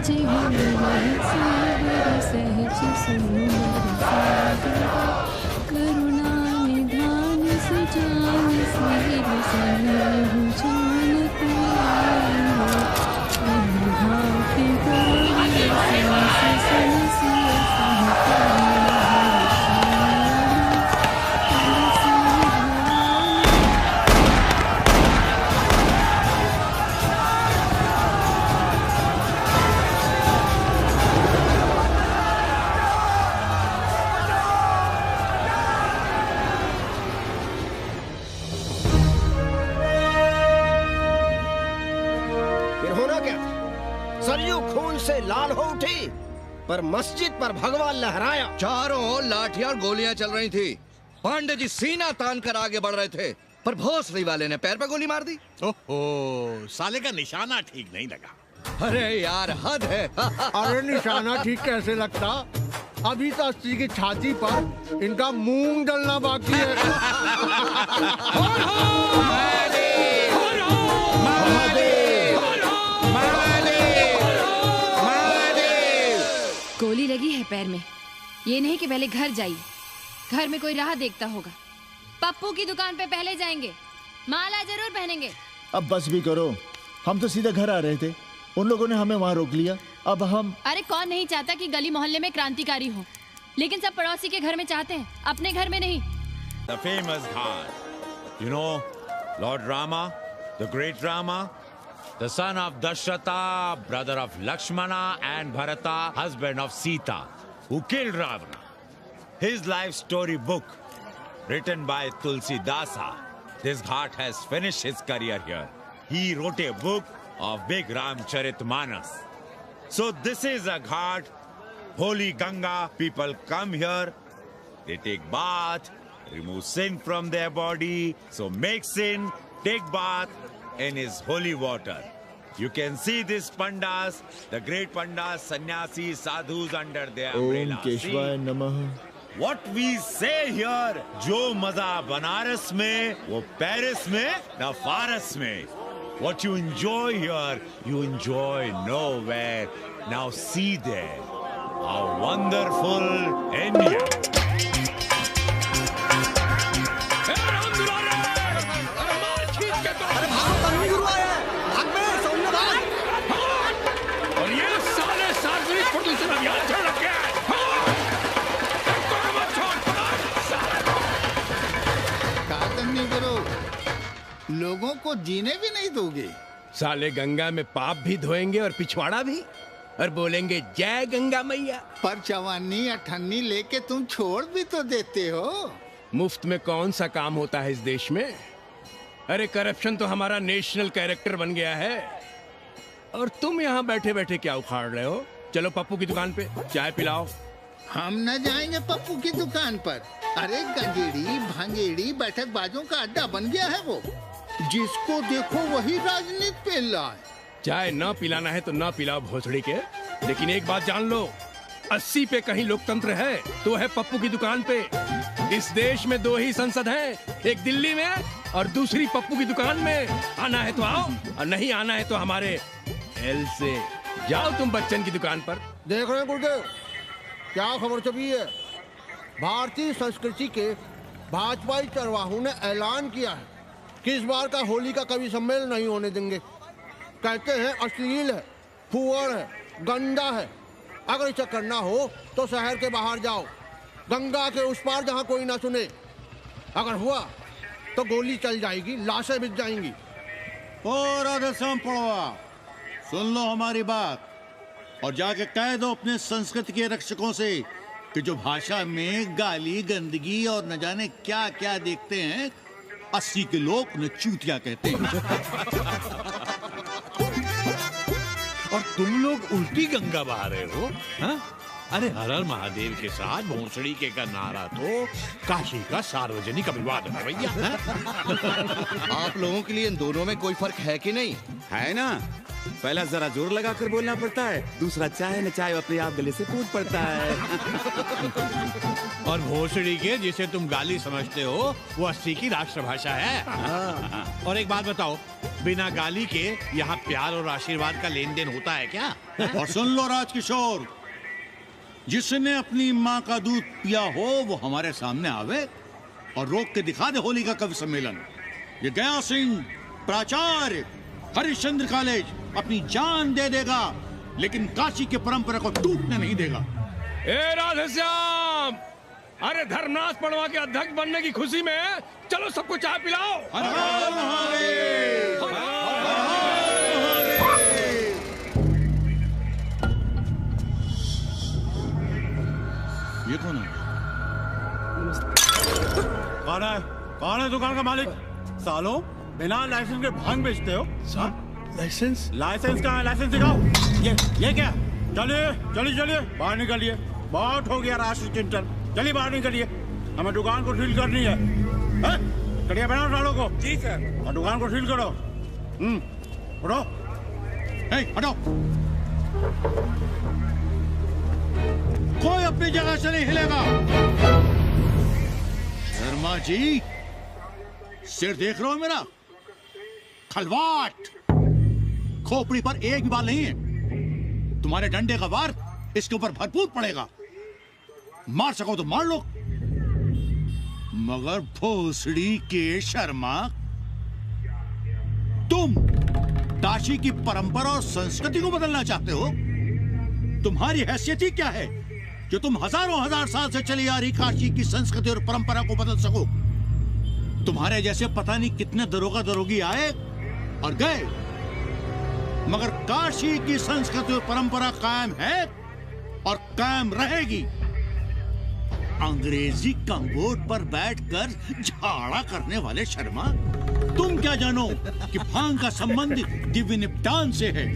सच्चे हुए सहज सुंदर सागर करुणा निधान सुजान सिर सनहु जानत के गौरी सांस सनसिय सहकल सरयू खून से लाल हो उठी, पर मस्जिद पर भगवा लहराया। चारों ओर लाठियां और गोलियां चल रही थी। पांडे जी सीना तान कर आगे बढ़ रहे थे, पर भोसड़ी वाले ने पैर पे गोली मार दी। ओहो, साले का निशाना ठीक नहीं लगा। अरे यार हद है। अरे निशाना ठीक कैसे लगता? अभी तो अस्सी की छाती पर इनका मूंग डलना बाकी है। गोली लगी है पैर में, ये नहीं कि पहले घर जाइए, घर में कोई राह देखता होगा। पप्पू की दुकान पे पहले जाएंगे, माला जरूर पहनेंगे। अब बस भी करो, हम तो सीधे घर आ रहे थे, उन लोगों ने हमें वहाँ रोक लिया। अब हम अरे कौन नहीं चाहता कि गली मोहल्ले में क्रांतिकारी हो, लेकिन सब पड़ोसी के घर में चाहते हैं, अपने घर में नहीं। The famous Ghat. You know, Lord Rama, the great Rama, the son of Dashrata, brother of Lakshmana and Bharata, husband of Sita, who killed Ravana. His life story book, written by Tulsi Dasa. This Ghat has finished his career here. He wrote a book of Big Ramcharitmanas. So this is a Ghat, holy Ganga. People come here, they take bath, remove sin from their body. So make sin, take bath in his holy water. You can see these pandas, the great pandas, sannyasis, sadhus under their umbrella. ओम केशवाय नमः। What we say here, जो मजा बनारस में, वो Paris में, न फारस में. What you enjoy here, you enjoy nowhere. Now see there, how wonderful India. लोगों को जीने भी नहीं दोगे। साले गंगा में पाप भी धोएंगे और पिछवाड़ा भी, और बोलेंगे जय गंगा मैया। पर चवानी अठन्नी लेके तुम छोड़ भी तो देते हो। मुफ्त में कौन सा काम होता है इस देश में? अरे करप्शन तो हमारा नेशनल कैरेक्टर बन गया है, और तुम यहाँ बैठे बैठे क्या उखाड़ रहे हो? चलो पप्पू की दुकान पे चाय पिलाओ। हम न जाएंगे पप्पू की दुकान पर। अरे गंजेड़ी भांगेड़ी बैठक बाजों का अड्डा बन गया है वो। जिसको देखो वही राजनीति पे लाए। चाय न पिलाना है तो न पिलाओ भोसड़ी के, लेकिन एक बात जान लो, 80 पे कहीं लोकतंत्र है तो है पप्पू की दुकान पे। इस देश में 2 ही संसद हैं, एक दिल्ली में और दूसरी पप्पू की दुकान में। आना है तो आओ, और नहीं आना है तो हमारे एल से जाओ तुम बच्चन की दुकान पर। देख रहे हैं गुरुदेव, क्या खबर छपी है? भारतीय संस्कृति के भाजपाई चरवाहों ने ऐलान किया है कि इस बार का होली का कवि सम्मेलन नहीं होने देंगे। कहते हैं अश्लील है, फुअड़ है, गंदा है। अगर इसे करना हो तो शहर के बाहर जाओ, गंगा के उस पार जहाँ कोई ना सुने। अगर हुआ तो गोली चल जाएगी, लाशें बिक जाएंगी। और रसम पड़वा, सुन लो हमारी बात और जाके कह दो अपने संस्कृति के रक्षकों से कि जो भाषा में गाली गंदगी और न जाने क्या क्या देखते हैं, 80 के लोग उन्हें चूतिया कहते हैं। और तुम लोग उल्टी गंगा बहा रहे हो, हाँ? अरे हर हर महादेव के साथ भोसड़ी के का नारा तो काशी का सार्वजनिक अभिवादन है भैया। आप लोगों के लिए इन दोनों में कोई फर्क है कि नहीं? है ना, पहला जरा जोर लगा कर बोलना पड़ता है, दूसरा चाहे न चाहे अपने आप गले से कूद पड़ता है। और भोसड़ी के जिसे तुम गाली समझते हो वो 80 की राष्ट्रभाषा है। और एक बात बताओ, बिना गाली के यहाँ प्यार और आशीर्वाद का लेन देन होता है क्या? और सुन लो राजकिशोर, जिसने अपनी माँ का दूध पिया हो वो हमारे सामने आवे और रोक के दिखा दे होली का कवि सम्मेलन। ये गया सिंह प्राचार्य हरिश्चंद्र कॉलेज अपनी जान दे देगा, लेकिन काशी की परंपरा को टूटने नहीं देगा। ए राधेश्याम, अरे धर्मनाथ पड़वा के अध्यक्ष बनने की खुशी में चलो सबको चाय पिलाओ। हर हर महादेव, हर हर महादेव। ये कौन है? कौन है दुकान का मालिक? सालों बिना लाइसेंस के भांग बेचते हो? लाइसेंस? लाइसेंस कहाँ है? लाइसेंस दिखाओ। ये क्या? चलिए चलिए चलिए बाहर निकलिए। बहुत हो गया राष्ट्रीय चिंतन, चलिए बाहर निकलिए। हमें दुकान को सील करनी है। कड़िया बनाओ सालों को। जी सर। और दुकान को सील करो। उठो। हटो। कोई अपनी जगह से नहीं हिलेगा। शर्मा जी, सिर देख रहे हो मेरा? खलवाट, खोपड़ी पर एक भी बाल नहीं है। तुम्हारे डंडे का वार इसके ऊपर भरपूर पड़ेगा। मार सको तो मार लो, मगर भोसड़ी के शर्मा, तुम काशी की परंपरा और संस्कृति को बदलना चाहते हो? तुम्हारी हैसियत ही क्या है जो तुम हजारों हजार साल से चली आ रही काशी की संस्कृति और परंपरा को बदल सको? तुम्हारे जैसे पता नहीं कितने दरोगा दरोगी आए और गए, मगर काशी की संस्कृति और परंपरा कायम है और कायम रहेगी। अंग्रेजी कंबोर्ड पर बैठकर झाड़ा करने वाले शर्मा, तुम क्या जानो कि भांग का संबंध दिव्य निपटान से है।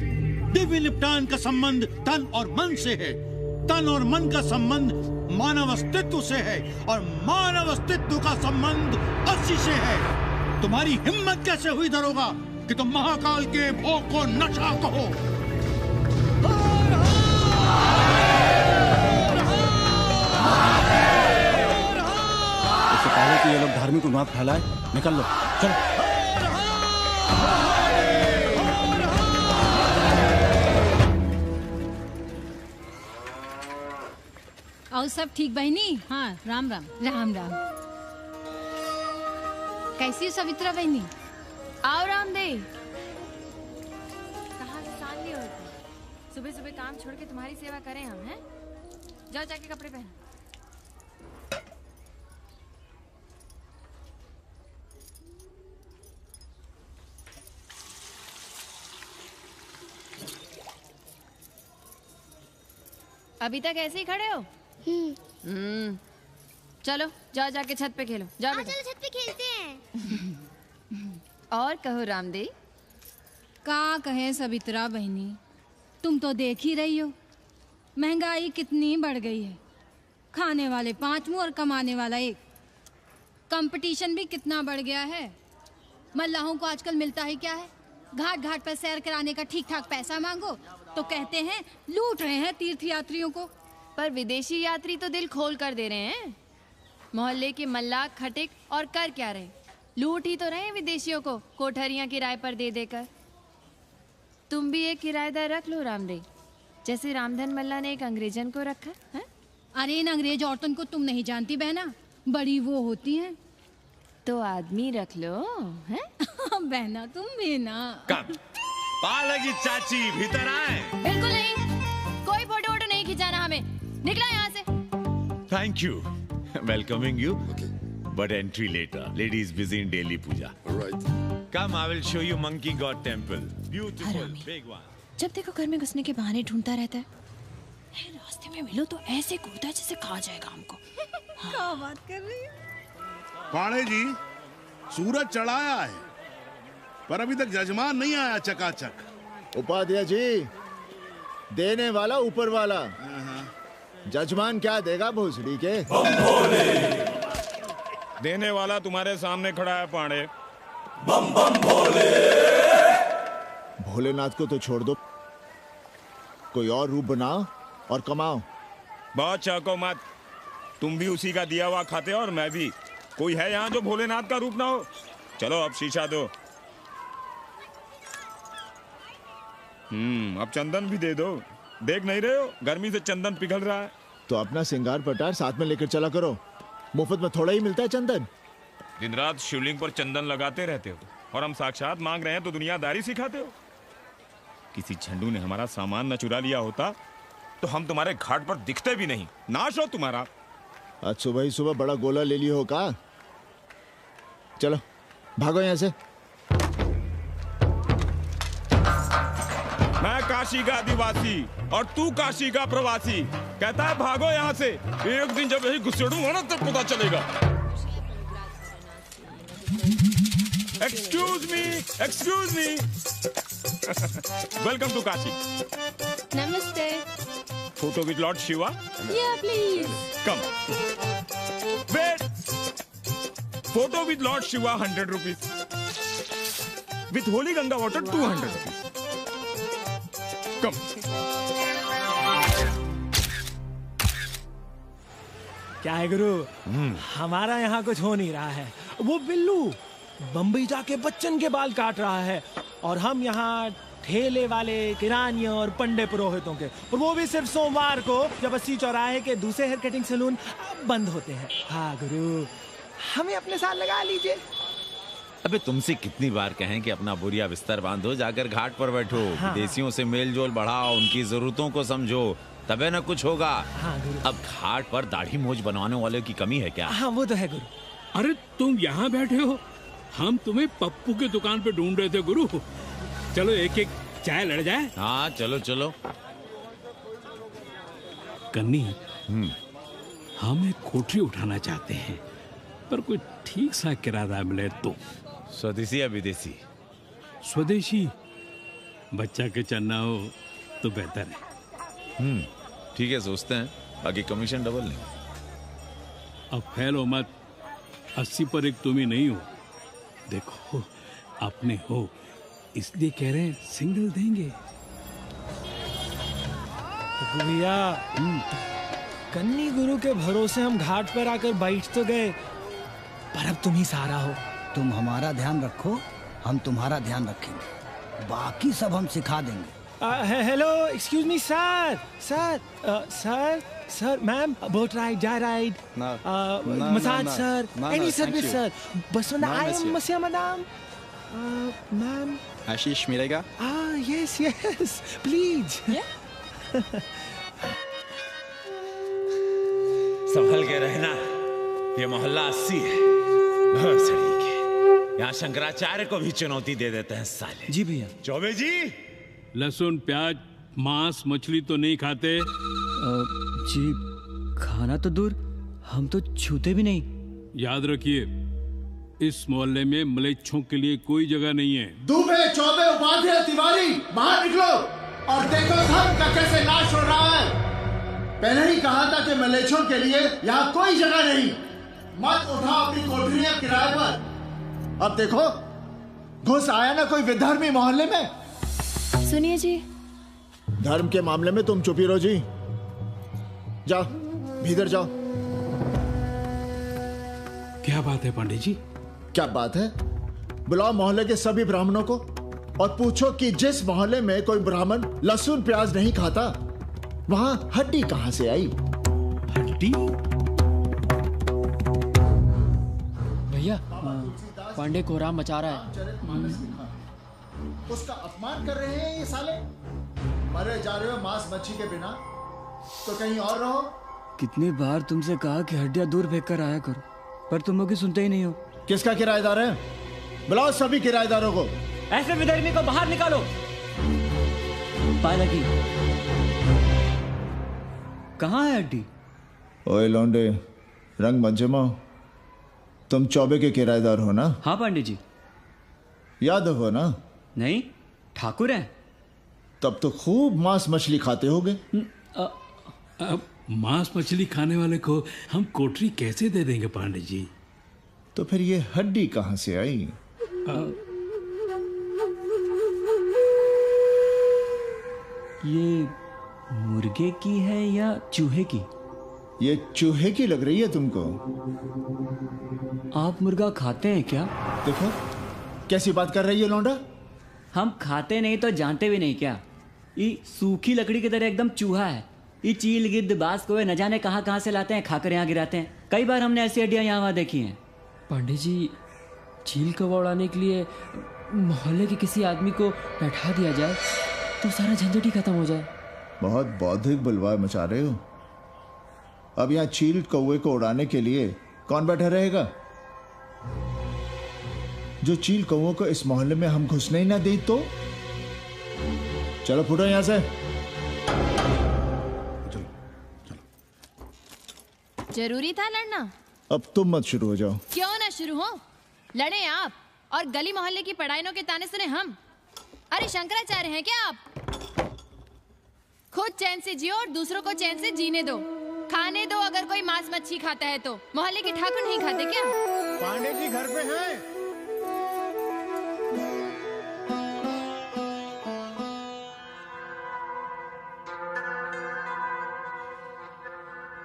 दिव्य निपटान का संबंध तन और मन से है। तन और मन का संबंध मानव अस्तित्व से है और मानव अस्तित्व का संबंध अस्सी से है। तुम्हारी हिम्मत कैसे हुई दरोगा कि तुम महाकाल के भोग को नशा कहो? इससे पहले कि ये लोग धार्मिक उन्माद फैलाए, निकल लो, चलो। और सब ठीक बहनी? हाँ, राम राम। राम राम। कैसी हो सवित्रा बहनी? आओ रामदेव। कहाँ से सान लिए हो? सुबह सुबह काम छोड़ के तुम्हारी सेवा करें हम, हैं? जाओ जाके कपड़े पहनो। अभी तक ऐसे ही खड़े हो? चलो जाओ जाके छत पे खेलो। जाओ चलो छत पे खेलते हैं। और कहो रामदेव। का कहे सवित्रा बहनी, तुम तो देख ही रही हो महंगाई कितनी बढ़ गई है। खाने वाले 5 मुंह और कमाने वाला 1। कंपटीशन भी कितना बढ़ गया है। मल्लाहों को आजकल मिलता ही क्या है? घाट घाट पर सैर कराने का ठीक ठाक पैसा मांगो तो कहते हैं लूट रहे हैं तीर्थ यात्रियों को। पर विदेशी यात्री तो दिल खोल कर दे रहे हैं। मोहल्ले के मल्लाह खटिक और कर क्या रहे? लूट ही तो रहे हैं विदेशियों को कोठरियां किराए पर दे देकर। तुम भी एक किराएदार रख लो रामदेव, जैसे रामधन मल्ला ने एक अंग्रेजन को रखा है। अरे इन अंग्रेज औरतों को तुम नहीं जानती बहना, बड़ी वो होती हैं। तो आदमी रख लो, हैं? बहना तुम भी ना। पालगी चाची भीतर आए। बिल्कुल नहीं, कोई फोटो वोटो नहीं खिंचाना हमें। निकला यहाँ से। Thank you. Welcoming you. Okay. But entry later. Lady is busy in daily puja. All right. Come, I will show you Monkey God Temple. Beautiful, big one. जब देखो घर में घुसने के बहाने ढूंढता रहता है। रास्ते में मिलो तो ऐसे कूदता है जैसे खा जाएगा हमको। क्या बात कर रही है? पाड़े जी, सूरज चढ़ाया है पर अभी तक जजमान नहीं आया चकाचक। उपाध्याय जी, देने वाला ऊपर वाला, जजमान क्या देगा भोसड़ी के? देने वाला तुम्हारे सामने खड़ा है पांडे। बम बम भोले। भोलेनाथ को तो छोड़ दो, कोई और रूप बनाओ और कमाओ। बहुत चौको मत, तुम भी उसी का दिया हुआ खाते हो और मैं भी। कोई है यहाँ जो भोलेनाथ का रूप ना हो? चलो अब शीशा दो। अब चंदन भी दे दो। देख नहीं रहे हो गर्मी से चंदन पिघल रहा है। तो अपना सिंगार पटार साथ में लेकर चला करो, मुफ्त में थोड़ा ही मिलता है चंदन। दिन रात शिवलिंग पर चंदन लगाते रहते हो और हम साक्षात मांग रहे हैं तो दुनियादारी सिखाते हो। किसी झंडू ने हमारा सामान न चुरा लिया होता तो हम तुम्हारे घाट पर दिखते भी नहीं। नाश हो तुम्हारा। आज सुबह ही सुबह बड़ा गोला ले लियो हो का? चलो भागो यहाँ से। मैं काशी का आदिवासी और तू काशी का प्रवासी। कहता है भागो यहाँ से। एक दिन जब यही घुसेड़ूंगा ना तब पता चलेगा। Excuse me welcome to Kashi. नमस्ते। Photo with lord Shiva. Please come. Wait. Photo with lord Shiva 100 rupees. With holy Ganga water 200 rupees. Come. क्या है गुरु, हमारा यहाँ कुछ हो नहीं रहा है। वो बिल्लू बम्बई जाके बच्चन के बाल काट रहा है और हम यहाँ ठेले वाले, किरानियों और पंडे पुरोहितों के, और वो भी सिर्फ सोमवार को, जब 80 चौराहे के दूसरे हेयर कटिंग सैलून बंद होते हैं। हाँ गुरु, हमें अपने साथ लगा लीजिए। अबे तुमसे कितनी बार कहें कि अपना बोरिया बिस्तर बांधो, जाकर घाट पर बैठो। हाँ। विदेशियों से मेल जोल बढ़ाओ, उनकी जरूरतों को समझो, तबे न कुछ होगा। हाँ गुरु। अब घाट पर दाढ़ी मूछ बनवाने वाले की कमी है क्या? हाँ वो तो है गुरु। अरे तुम यहाँ बैठे हो, हम तुम्हें पप्पू की दुकान पे ढूंढ रहे थे गुरु। चलो एक एक चाय लड़ जाए। हाँ चलो चलो। कन्नी, हम एक कोठरी उठाना चाहते हैं, पर कोई ठीक सा किराया मिले तो। स्वदेशी या विदेशी? स्वदेशी। बच्चा के चन्ना हो तो बेहतर है। ठीक है, सोचते हैं, बाकी कमीशन डबल नहीं। अब फैलो मत, 80 पर एक तुम ही नहीं हो। देखो अपने हो इसलिए कह रहे हैं, सिंगल देंगे। भैया, कन्नी गुरु के भरोसे हम घाट पर आकर बैठ तो गए, पर अब तुम ही सहारा हो। तुम हमारा ध्यान रखो, हम तुम्हारा ध्यान रखेंगे, बाकी सब हम सिखा देंगे। Hello, excuse me sir, sir, ma'am, boat ride, जा ride, massage sir, any service sir, बस आई एम मसिया मैडम, मैम। आशीष मिलेगा? Yes, please. संभल के रहना, ये मोहल्ला 80 है, भोसड़ी के। यहाँ शंकराचार्य को भी चुनौती दे देते हैं साले। जी भैया। चौबे जी, लहसुन, प्याज, मांस, मछली तो नहीं खाते? जी, खाना तो दूर, हम तो छूते भी नहीं। याद रखिए, इस मोहल्ले में मलेच्छों के लिए कोई जगह नहीं है। दुबे, चौबे, उपाध्याय, तिवारी, बाहर निकलो और देखो धर्म का कैसे नाश हो रहा है। पहले ही कहा था कि मलेच्छों के लिए यहाँ कोई जगह नहीं। मत उठाओ अपनी कोठरियां किराए पर। अब देखो, घुस आया ना कोई विधर्मी मोहल्ले में। सुनिए जी, धर्म के मामले में तुम चुप ही रहो जी। जाओ, भीतर जाओ। क्या बात है पांडे जी? क्या बात है? बुलाओ मोहल्ले के सभी ब्राह्मणों को और पूछो कि जिस मोहल्ले में कोई ब्राह्मण लहसुन प्याज नहीं खाता, वहां हड्डी कहां से आई? हड्डी? भैया, पांडे कोहराम मचा रहा है। उसका अपमान कर रहे हैं ये साले। मरे जा रहे हो मांस मच्छी के बिना, तो कहीं और रहो। कितनी बार तुमसे कहा कि हड्डियां दूर फेंक कर आया करो, पर तुम लोग सुनते ही नहीं हो। किसका किराएदार है? बुलाओ सभी किराएदारों को। ऐसे विधर्मी को बाहर निकालो। पालकी, कहाँ है हड्डी? ओए लौंडे, रंग मत जमाओ। तुम चौबे के किराएदार हो ना? हाँ पांडे जी। यादव हो ना? नहीं, ठाकुर है। तब तो खूब मांस मछली खाते होगे। अब मांस मछली खाने वाले को हम कोठरी कैसे दे देंगे पांडे जी? तो फिर ये हड्डी कहां से आई? ये मुर्गे की है या चूहे की? ये चूहे की लग रही है तुमको। आप मुर्गा खाते हैं क्या? देखो कैसी बात कर रही है लौंडा। हम खाते नहीं तो जानते भी नहीं क्या? ये सूखी लकड़ी की तरह एकदम चूहा है। ये चील गिद्ध बाज कोए न जाने कहाँ से लाते हैं, खाकर यहाँ गिराते हैं। कई बार हमने ऐसी हड्डियाँ यहाँ वहाँ देखी हैं। पांडे जी, चील कौवा उड़ाने के लिए मोहल्ले के किसी आदमी को बैठा दिया जाए तो सारा झंझट ही खत्म हो जाए। बहुत बौद्धिक बुलवाए मचा रहे हो। अब यहाँ चील कौवे को उड़ाने के लिए कौन बैठा रहेगा? जो चील कौवों को इस मोहल्ले में हम घुसने ही ना दें तो? चलो फुटो यहाँ से। जरूरी था लड़ना? अब तुम मत शुरू हो जाओ। क्यों ना शुरू हो? लड़े आप और गली मोहल्ले की पढ़ाइयों के ताने सुने हम। अरे शंकराचार्य हैं क्या आप? खुद चैन से जियो और दूसरों को चैन से जीने दो। खाने दो अगर कोई मांस मच्छी खाता है तो। मोहल्ले के ठाकुर नहीं खाते क्या? पांडे जी घर पे हैं?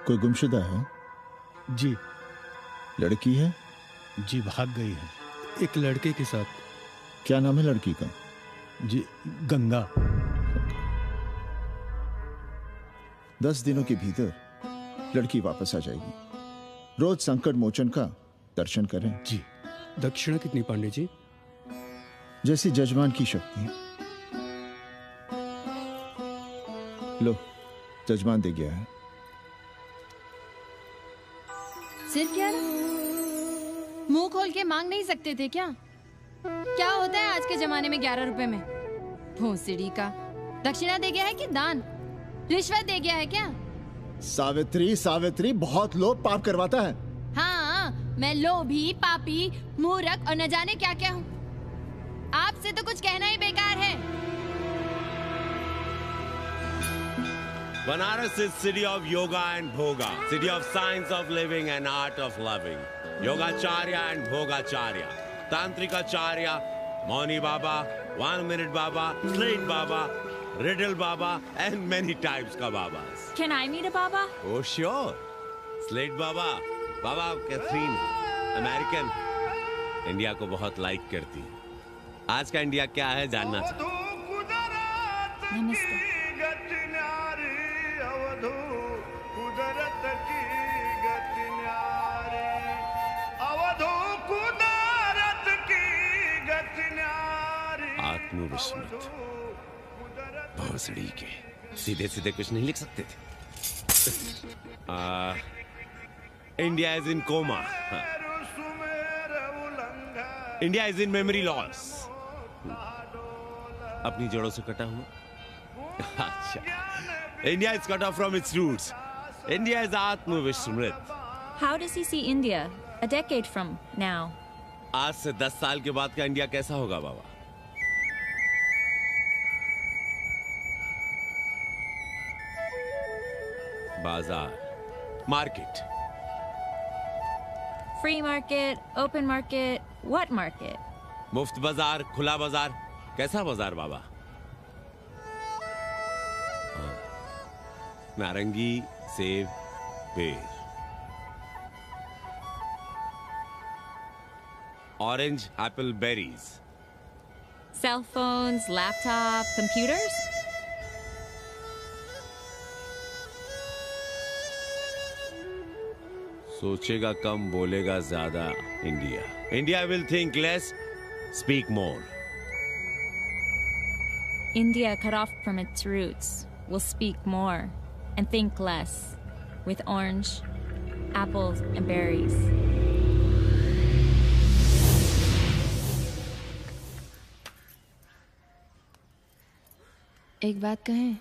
कोई गुमशुदा है? जी। लड़की है? जी भाग गई है एक लड़के के साथ। क्या नाम है लड़की का? जी गंगा। 10 दिनों के भीतर लड़की वापस आ जाएगी। रोज संकट मोचन का दर्शन करें। जी। दक्षिणा कितनी पांडे जी? जैसी जजमान की शक्ति। लो, जजमान दे गया है। सिर्फ क्या? मुंह खोल के मांग नहीं सकते थे क्या? क्या होता है आज के जमाने में 11 रुपए में? भोंसड़ी का। दक्षिणा दे गया है कि दान? रिश्वत दे गया है क्या? सावित्री, सावित्री बहुत लोभ पाप करवाता है। हाँ, मैं लोभी, पापी, मूर्ख और न जाने क्या क्या हूँ। आपसे तो कुछ कहना ही बेकार है। Banaras is city of yoga and bhoga, city of science of living and art of loving. Yogacharya and Bhogacharya, Tantrikacharya, Mauni Baba, 1 Minute Baba, Slate Baba, Riddle Baba, and many types ka Babas. Can I meet a Baba? Oh sure, Slate Baba, Baba Catherine, American, India को बहुत like करती। आज का India क्या है जानना चाहती। नमस्ते। आत्मविस्मृत भोसड़ी के सीधे सीधे कुछ नहीं लिख सकते थे। India is in coma. India is in memory loss. अपनी जड़ों से कटा हुआ। अच्छा, India is cut off from its roots. India is आत्मविस्मृत। How does he see India a decade from now? आज से 10 साल के बाद का इंडिया कैसा होगा बाबा? बाजार, market. Free market, open market, what market? मुफ्त बाजार, खुला बाजार, कैसा बाजार बाबा? नारंगी, सेब, बेर। Orange, apple, berries. Cell phones, laptop, computers? सोचेगा कम, बोलेगा ज्यादा। India. India will think less, speak more. India, cut off from its roots, will speak more and think less, with orange, apples, and berries. एक बात कहें?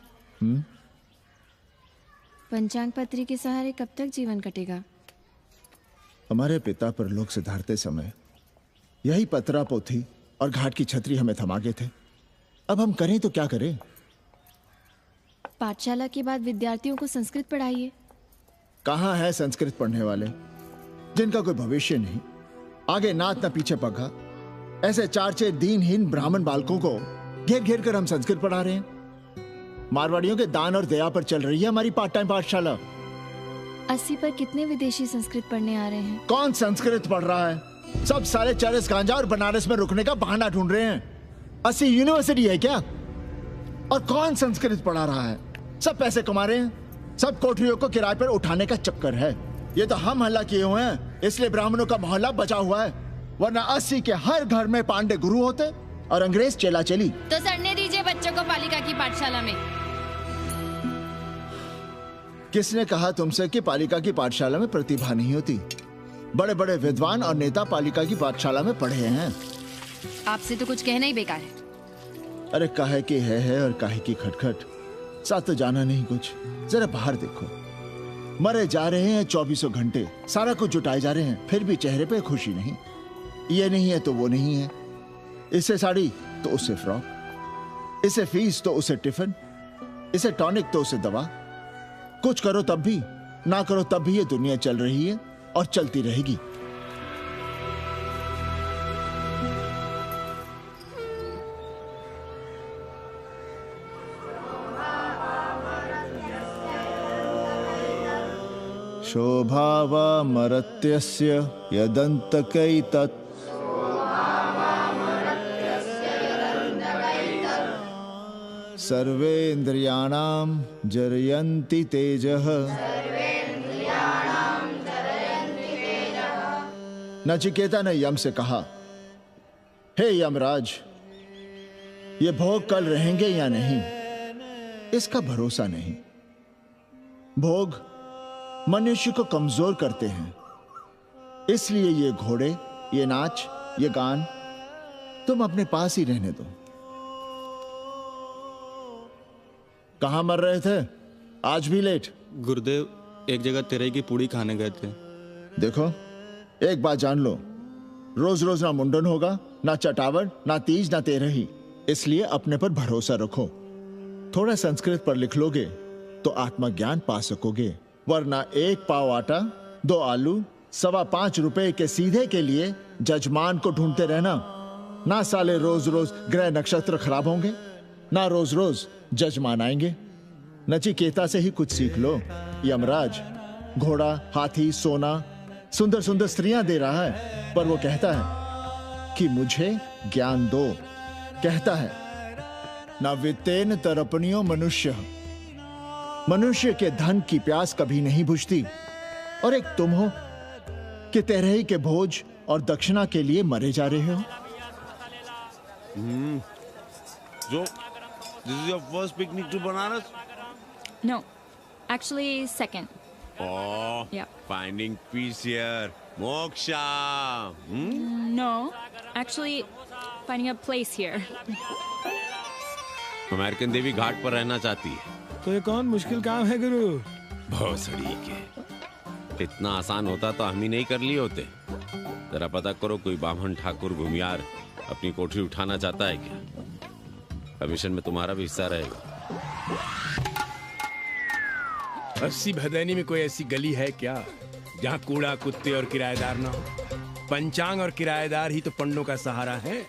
पंचांग पत्री के सहारे कब तक जीवन कटेगा? हमारे पिता पर लोग सुधारते समय यही पतरा पोथी और घाट की छतरी हमें थमा गए थे। अब हम करें तो क्या करें? पाठशाला के बाद विद्यार्थियों को संस्कृत पढ़ाइए। कहाँ है संस्कृत पढ़ने वाले जिनका कोई भविष्य नहीं, आगे नात न पीछे पगा। ऐसे 4-6 दीनहीन ब्राह्मण बालकों को घेर घेर कर हम संस्कृत पढ़ा रहे हैं। मारवाड़ियों के दान और दया पर चल रही है हमारी पार्ट टाइम पाठशाला। 80 पर कितने विदेशी संस्कृत पढ़ने आ रहे हैं? कौन संस्कृत पढ़ रहा है? सब सारे चरस गांजा और बनारस में रुकने का बहाना ढूंढ रहे हैं। 80 यूनिवर्सिटी है क्या? और कौन संस्कृत पढ़ा रहा है? सब पैसे कमा रहे हैं, सब कोठरियों को किराए पर उठाने का चक्कर है। ये तो हम हल्ला किए हुए हैं, इसलिए ब्राह्मणों का मोहल्ला बचा हुआ है, वरना 80 के हर घर में पांडे गुरु होते और अंग्रेज चेला चली। तो सड़ने दीजिए बच्चों को पालिका की पाठशाला में। किसने कहा तुमसे कि पालिका की पाठशाला में प्रतिभा नहीं होती? बड़े बड़े विद्वान और नेता पालिका की पाठशाला में पढ़े हैं। आपसे तो कुछ कहना ही बेकार है। अरे काहे की है और काहे की खटखट, साथ तो जाना नहीं कुछ। जरा बाहर देखो, मरे जा रहे हैं 24 घंटे, सारा कुछ जुटाए जा रहे हैं, फिर भी चेहरे पे खुशी नहीं। ये नहीं है तो वो नहीं है, इसे साड़ी तो उससे फ्रॉक, इसे फीस तो उसे टिफिन, इसे टॉनिक तो उसे दवा। कुछ करो तब भी, ना करो तब भी ये दुनिया चल रही है और चलती रहेगी। शोभावा मरत्यस्य यदन्तकैतत् सर्वेन्द्रियाणां जरयन्ति तेजः। नचिकेता ने यम से कहा, हे यमराज, ये भोग कल रहेंगे या नहीं, इसका भरोसा नहीं। भोग मनुष्य को कमजोर करते हैं, इसलिए ये घोड़े, ये नाच, ये गान तुम अपने पास ही रहने दो। कहां मर रहे थे? आज भी लेट? गुरुदेव, एक जगह तेरई की पूड़ी खाने गए थे। देखो, एक बात जान लो, रोज रोज ना मुंडन होगा, ना चटावड़, ना तीज, ना तेरही। इसलिए अपने पर भरोसा रखो। थोड़ा संस्कृत पर लिख लोगे तो आत्मज्ञान पा सकोगे, वरना 1 पाव आटा, 2 आलू, 5.25 रुपए के सीधे के लिए जजमान को ढूंढते रहना। ना साले रोज रोज ग्रह नक्षत्र खराब होंगे, ना रोज रोज जजमान आएंगे। नचिकेता से ही कुछ सीख लो। यमराज घोड़ा, हाथी, सोना, सुंदर सुंदर स्त्रियां दे रहा है, पर वो कहता है कि मुझे ज्ञान दो। कहता है, ना वित्तेन तरपणियो मनुष्य, मनुष्य के धन की प्यास कभी नहीं बुझती। और एक तुम हो कि तेरही के भोज और दक्षिणा के लिए मरे जा रहे हो। So, this is your first picnic to Banaras? No, actually second. Oh, Yeah. finding peace here. Moksha. No, actually finding a place here. American देवी घाट पर रहना चाहती है। तो ये कौन मुश्किल काम है गुरु? भोसड़ी के, इतना आसान होता तो हम ही नहीं कर लिए होते। जरा पता करो, कोई बामन ठाकुर भूमियार अपनी कोठरी उठाना चाहता है क्या? कमीशन में तुम्हारा भी हिस्सा रहेगा। 80 भदैनी में कोई ऐसी गली है क्या जहाँ कूड़ा, कुत्ते और किराएदार ना हो? पंचांग और किराएदार ही तो पंडों का सहारा है।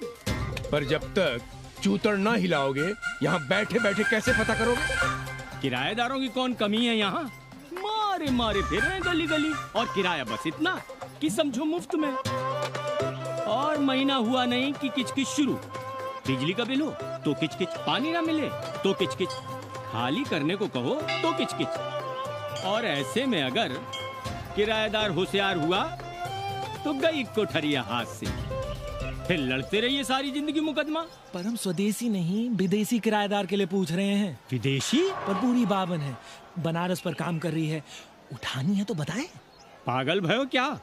पर जब तक चूतड़ ना हिलाओगे, यहाँ बैठे बैठे कैसे पता करोगे? किराएदारों की कौन कमी है यहाँ? मारे मारे फिर रहे गली गली, और किराया बस इतना कि समझो मुफ्त में। और महीना हुआ नहीं कि किचकिच शुरू। बिजली का बिल हो तो किचकिच, पानी ना मिले तो किचकिच, खाली करने को कहो तो किचकिच। और ऐसे में अगर किराएदार होशियार हुआ तो गई कोठरिया हाथ से, फिर लड़ते रहिए सारी जिंदगी मुकदमा। पर हम स्वदेशी नहीं, विदेशी किराएदार के लिए पूछ रहे हैं। विदेशी? पर पूरी बावन है, बनारस पर काम कर रही है, उठानी है तो बताएं। पागल भयो क्या?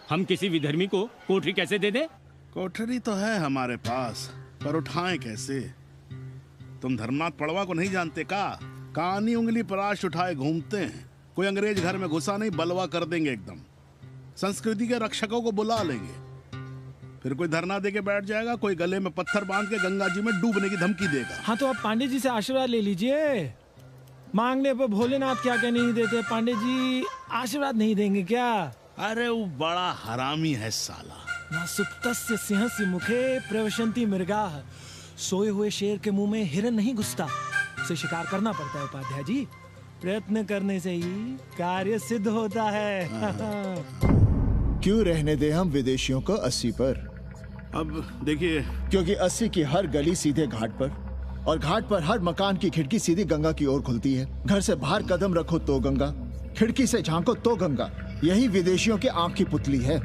हम किसी विधर्मी को कोठरी कैसे दे दे? कोठरी तो है हमारे पास, पर उठाएं कैसे? तुम धर्मनाथ पड़वा को नहीं जानते का? कानी उंगली पराश उठाए घूमते हैं। कोई अंग्रेज घर में घुसा नहीं, बलवा कर देंगे एकदम। संस्कृति के रक्षकों को बुला लेंगे, फिर कोई धरना दे के बैठ जाएगा, कोई गले में पत्थर बांध के गंगा जी में डूबने की धमकी देगा। हाँ तो आप पांडे जी से आशीर्वाद ले लीजिए। मांगने पर भोलेनाथ क्या क्या नहीं देते, पांडे जी आशीर्वाद नहीं देंगे क्या? अरे वो बड़ा हरामी है साला। ना सुप्तस्य सिंहस्य मुखे प्रवशन्ति मृगाः, सोए हुए शेर के मुंह में हिरन नहीं घुसता। उसे शिकार करना पड़ता है उपाध्याय जी, प्रयत्न करने से ही कार्य सिद्ध होता है। क्यों रहने दे हम विदेशियों को 80 पर? अब देखिए, क्योंकि 80 की हर गली सीधे घाट पर, और घाट पर हर मकान की खिड़की सीधी गंगा की ओर खुलती है। घर से बाहर कदम रखो तो गंगा, खिड़की से झांको तो गंगा। यही विदेशियों की आंख की पुतली है।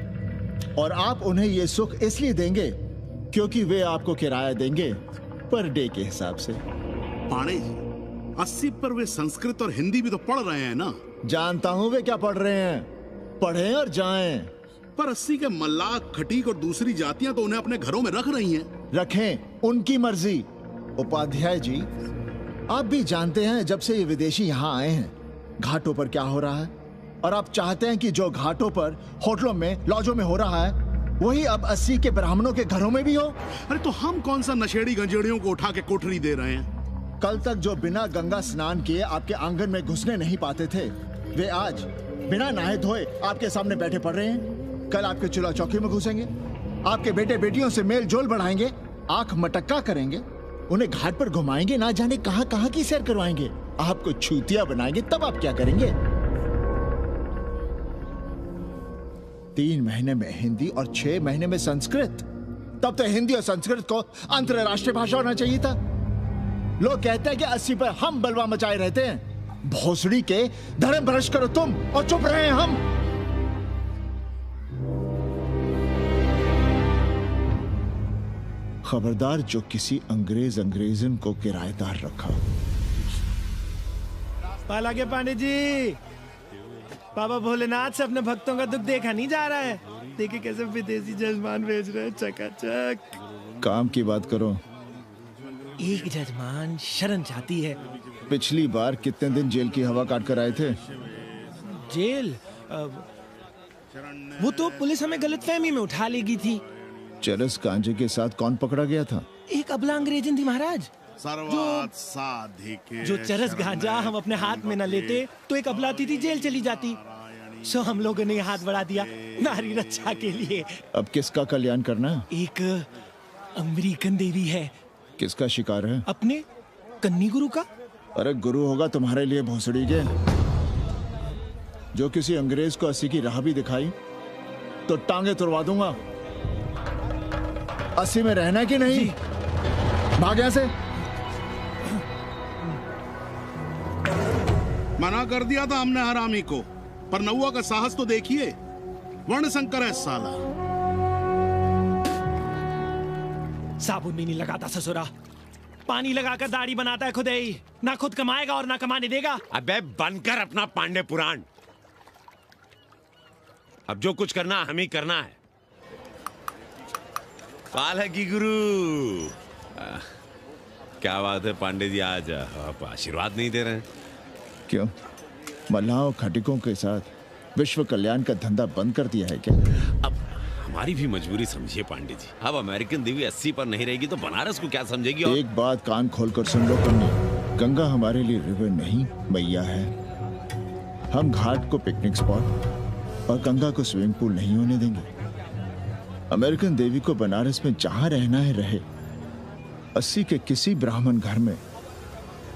और आप उन्हें ये सुख इसलिए देंगे क्योंकि वे आपको किराया देंगे पर डे के हिसाब से। पांडे जी, 80 पर वे संस्कृत और हिंदी भी तो पढ़ रहे हैं ना? जानता हूँ वे क्या पढ़ रहे हैं, पढ़ें और जाएं। पर 80 के मल्लाक, खटीक और दूसरी जातियां तो उन्हें अपने घरों में रख रही हैं। रखें, उनकी मर्जी। उपाध्याय जी, आप भी जानते हैं जब से ये विदेशी यहाँ आए हैं घाटों पर क्या हो रहा है, और आप चाहते हैं कि जो घाटों पर, होटलों में, लॉजों में हो रहा है वही अब 80 के ब्राह्मणों के घरों में भी हो। अरे तो हम कौन सा नशेड़ी गंजेड़ियों को उठा के कोठरी दे रहे हैं? कल तक जो बिना गंगा स्नान किए आपके आंगन में घुसने नहीं पाते थे, वे आज बिना नहाए धोए आपके सामने बैठे पड़ रहे हैं। कल आपके चूल्हा चौकी में घुसेंगे, आपके बेटे बेटियों से मेल जोल बढ़ाएंगे, आंख मटक्का करेंगे, उन्हें घाट पर घुमाएंगे, ना जाने कहां कहां की सैर करवाएंगे, आपको छूतिया बनाएंगे। तब आप क्या करेंगे? 3 महीने में हिंदी और 6 महीने में संस्कृत। तब तो हिंदी और संस्कृत को अंतरराष्ट्रीय भाषा होना चाहिए था। लोग कहते हैं कि 80 पर हम बलवा मचाए रहते हैं। भोसड़ी के धर्म भ्रष्ट करो तुम और चुप रहे हम। खबरदार जो किसी अंग्रेजन को किराएदार रखा। पाला के पांडे जी, बाबा भोलेनाथ से अपने भक्तों का दुख देखा नहीं जा रहा है। देखिए कैसे विदेशी जजमान भेज रहे हैं, चकाचक। काम की बात करो। एक जजमान शरण चाहती है। पिछली बार कितने दिन जेल की हवा काट कर आए थे? जेल? वो तो पुलिस हमें गलतफहमी में उठा लेगी थी। चरस गांजे के साथ कौन पकड़ा गया था? एक अबला अंग्रेजन थी महाराज। जो चरस गांजा हम अपने हाथ में न लेते तो एक अबलाती थी जेल चली जाती। सो हम लोगों ने हाथ बढ़ा दिया नारी रक्षा के लिए। अब किसका कल्याण करना? एक अमेरिकन देवी है। किसका शिकार है? अपने कन्नी गुरु का। अरे गुरु होगा तुम्हारे लिए भोसड़ी के। जो किसी अंग्रेज को 80 की राह भी दिखाई तो टांगे तुड़वा दूंगा। 80 में रहना कि नहीं? भाग यहां से। मना कर दिया था हमने हरामी को, पर नौआ का साहस तो देखिए। वर्ण संकर है साला। साबुन भी नहीं लगाता ससुरा, पानी लगाकर दाढ़ी बनाता है खुद ही। ना खुद कमाएगा और ना कमाने देगा। अबे बनकर अपना पांडे पुराण। अब जो कुछ करना हम ही करना है। पाल है की गुरु। क्या बात है पांडे जी, आज आप आशीर्वाद नहीं दे रहे हैं? क्यों? मल्लाहों खटिकों के साथ विश्व कल्याण का धंधा बंद कर दिया है क्या? अब हमारी भी मजबूरी समझिए पांडे जी। अब अमेरिकन देवी 80 पर नहीं रहेगी तो बनारस को क्या समझेगी? और... एक बात कान खोलकर सुन लो कन्नी, गंगा हमारे लिए रिवर नहीं मैया है। हम घाट को पिकनिक स्पॉट और गंगा को स्विमिंग पूल नहीं होने देंगे। अमेरिकन देवी को बनारस में जहां रहना है रहे। 80 के किसी ब्राह्मण घर में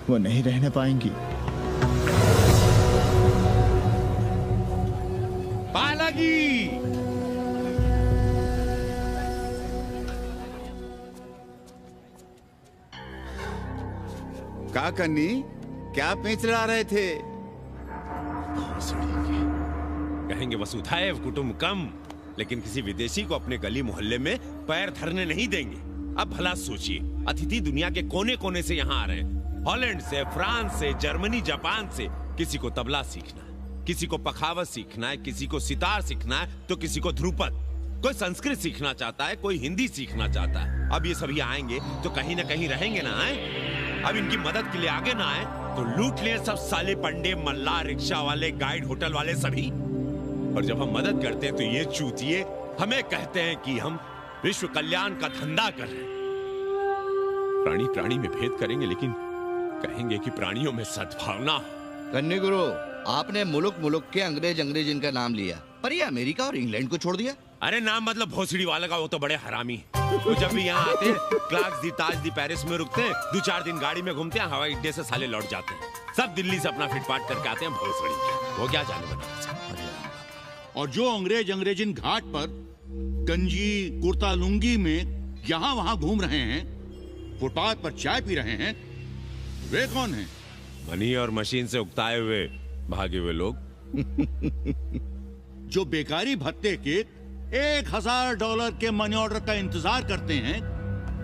वो नहीं रहने पाएंगी। पालागी का कन्नी, क्या पेच ला रहे थे? कहेंगे वसुधैव कुटुंबकम, लेकिन किसी विदेशी को अपने गली मोहल्ले में पैर धरने नहीं देंगे। अब भला सोचिए, अतिथि दुनिया के कोने कोने से यहाँ आ रहे हैं। हॉलैंड से, फ्रांस से, जर्मनी, जापान से। किसी को तबला सीखना है, किसी को पखावत सीखना है, किसी को सितार सीखना है, तो किसी को ध्रुपद। कोई संस्कृत सीखना चाहता है, कोई हिंदी सीखना चाहता है। अब ये सभी आएंगे तो कहीं ना कहीं रहेंगे ना। आए अब इनकी मदद के लिए आगे ना आए तो लूट लिए सब साले पंडे, मल्ला, रिक्शा वाले, गाइड, होटल वाले सभी। और जब हम मदद करते हैं तो ये चूतिए हमें कहते हैं कि हम विश्व कल्याण का धंधा कर रहे हैं। प्राणी प्राणी में भेद करेंगे, लेकिन कहेंगे कि प्राणियों में सद्भावना। कन्नी गुरु, आपने मुल्क मुल्क के अंग्रेज इनका नाम लिया, पर ये अमेरिका और इंग्लैंड को छोड़ दिया। अरे नाम मतलब भोसड़ी वाले का, वो तो बड़े हरामी। वो जब भी यहाँ आते हैं क्लार्क्स दी, ताज दी, पेरिस में रुकते हैं, 2-4 दिन गाड़ी में घूमते हैं, हवाई अड्डे से साले लौट जाते हैं। सब दिल्ली से अपना फिटपाट करके आते हैं भोसड़ी। वो क्या जाने बनारस। और जो अंग्रेजिन घाट पर गंजी, कुर्ता, लुंगी में यहाँ वहाँ घूम रहे हैं, फुटपाथ पर चाय पी रहे हैं, वे कौन हैं? मनी और मशीन से उकताए हुए भागे हुए लोग। जो बेकारी भत्ते के $1000 के मनी ऑर्डर का इंतजार करते हैं,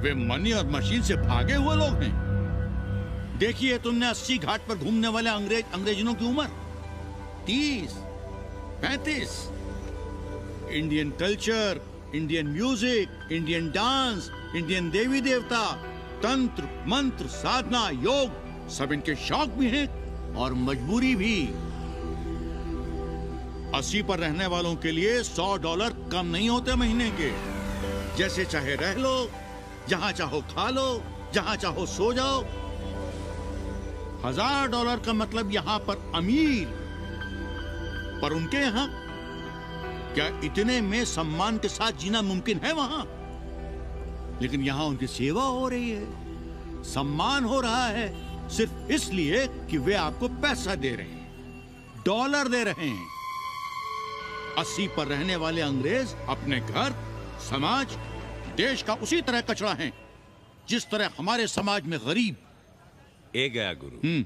वे मनी और मशीन से भागे हुए लोग हैं। देखिए तुमने 80 घाट पर घूमने वाले अंग्रेजों की उम्र 30, 35। Indian culture, Indian music, Indian dance, Indian देवी देवता, तंत्र मंत्र, साधना, योग, सब इनके शौक भी हैं और मजबूरी भी। 80 पर रहने वालों के लिए $100 कम नहीं होते महीने के। जैसे चाहे रह लो, जहां चाहो खा लो, जहां चाहो सो जाओ। $1000 का मतलब यहां पर अमीर, पर उनके यहां क्या इतने में सम्मान के साथ जीना मुमकिन है वहां? लेकिन यहां उनकी सेवा हो रही है, सम्मान हो रहा है, सिर्फ इसलिए कि वे आपको पैसा दे रहे हैं, डॉलर दे रहे हैं। 80 पर रहने वाले अंग्रेज अपने घर, समाज, देश का उसी तरह कचरा हैं, जिस तरह हमारे समाज में गरीब। ए गया गुरु।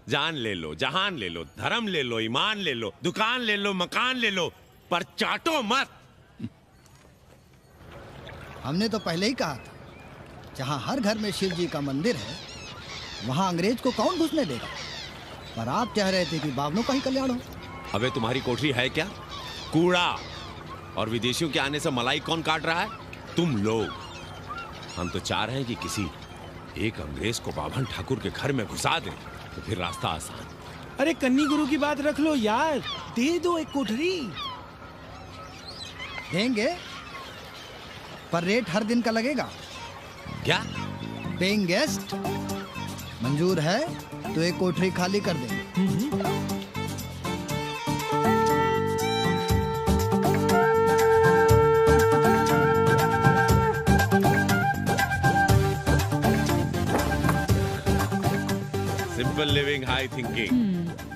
जान ले लो, जहान ले लो, धर्म ले लो, ईमान ले लो, दुकान ले लो, मकान ले लो, पर चाटो मत। हमने तो पहले ही कहा था, जहां हर घर में शिव जी का मंदिर है, वहां अंग्रेज को कौन घुसने देगा? पर आप चाह रहे थे कि बावनों का ही कल्याण हो। अबे तुम्हारी कोठरी है क्या? कूड़ा। और विदेशियों के आने से मलाई कौन काट रहा है? तुम लोग। हम तो चाह रहे हैं कि किसी एक अंग्रेज को बाभन ठाकुर के घर में घुसा दें, तो फिर रास्ता आसान। अरे कन्नी गुरु की बात रख लो यार, दे दो एक कोठरी। देंगे, पर रेट हर दिन का लगेगा। क्या? पेइंग गेस्ट मंजूर है तो एक कोठरी खाली कर देंगे। Simple living, high thinking,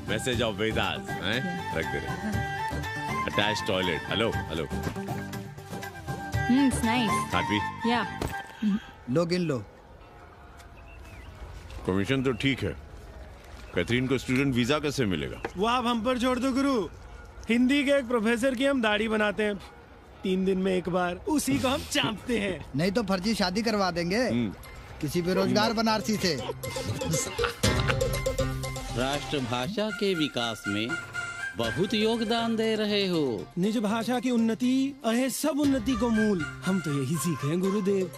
message of Vedas, हैं? रख दे रहे। Attach toilet. Hello hello. It's nice. हाथी। Yeah. लो गिन लो। कमीशन तो ठीक है, कैथरीन को स्टूडेंट वीजा कैसे मिलेगा? वो आप हम पर छोड़ दो गुरु। हिंदी के एक प्रोफेसर की हम दाढ़ी बनाते हैं 3 दिन में एक बार, उसी को हम चापते हैं। नहीं तो फर्जी शादी करवा देंगे किसी बेरोजगार बनारसी से। राष्ट्रभाषा के विकास में बहुत योगदान दे रहे हो। निज भाषा की उन्नति अहे सब उन्नति को मूल। हम तो यही सीखे हैं गुरुदेव।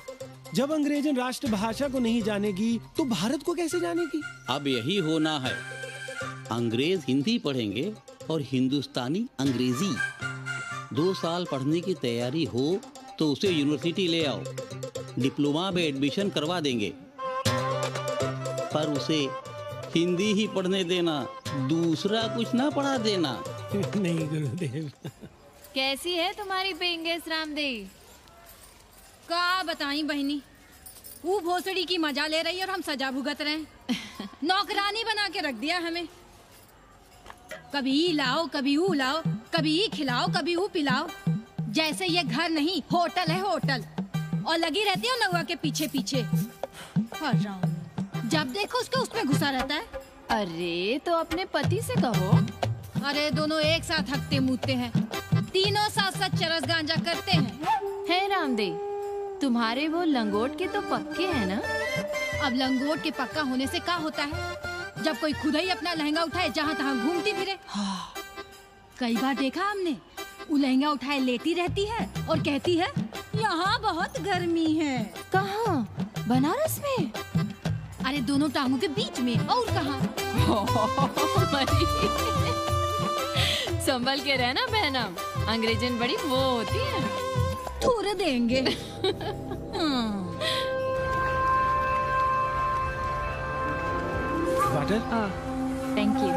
जब अंग्रेजन राष्ट्रभाषा को नहीं जानेगी तो भारत को कैसे जानेगी? अब यही होना है। अंग्रेज हिंदी पढ़ेंगे और हिंदुस्तानी अंग्रेजी। 2 साल पढ़ने की तैयारी हो तो उसे यूनिवर्सिटी ले आओ, डिप्लोमा में एडमिशन करवा देंगे, पर उसे हिंदी ही पढ़ने देना, दूसरा कुछ ना पढ़ा देना। नहीं गुरुदेव। कैसी है तुम्हारी पेंगेस रामदेव? का बताई बहनी, वो भोसड़ी की मजा ले रही है और हम सजा भुगत रहे हैं। नौकरानी बना के रख दिया हमें। कभी ई लाओ, कभी ऊ लाओ, कभी ई खिलाओ, कभी ऊ पिलाओ। जैसे ये घर नहीं होटल है, होटल। और लगी रहती है नौवा के पीछे पीछे। जब देखो उसको उसमें घुसा रहता है। अरे तो अपने पति से कहो। अरे दोनों एक साथ हकते मूतते हैं, तीनों साथ साथ चरस गांजा करते हैं। है रामदेव, तुम्हारे वो लंगोट के तो पक्के हैं ना? अब लंगोट के पक्का होने से क्या होता है? जब कोई खुद ही अपना लहंगा उठाए जहाँ तहाँ घूमती फिरे। कई बार देखा हमने, वो लहंगा उठाए लेटी रहती है और कहती है यहाँ बहुत गर्मी है। कहाँ? बनारस में? अरे दोनों टांगों के बीच में। और कहाँ? संभल के रहना बहनम, अंग्रेजन बड़ी वो होती है। थूर देंगे। वाटर? Thank you.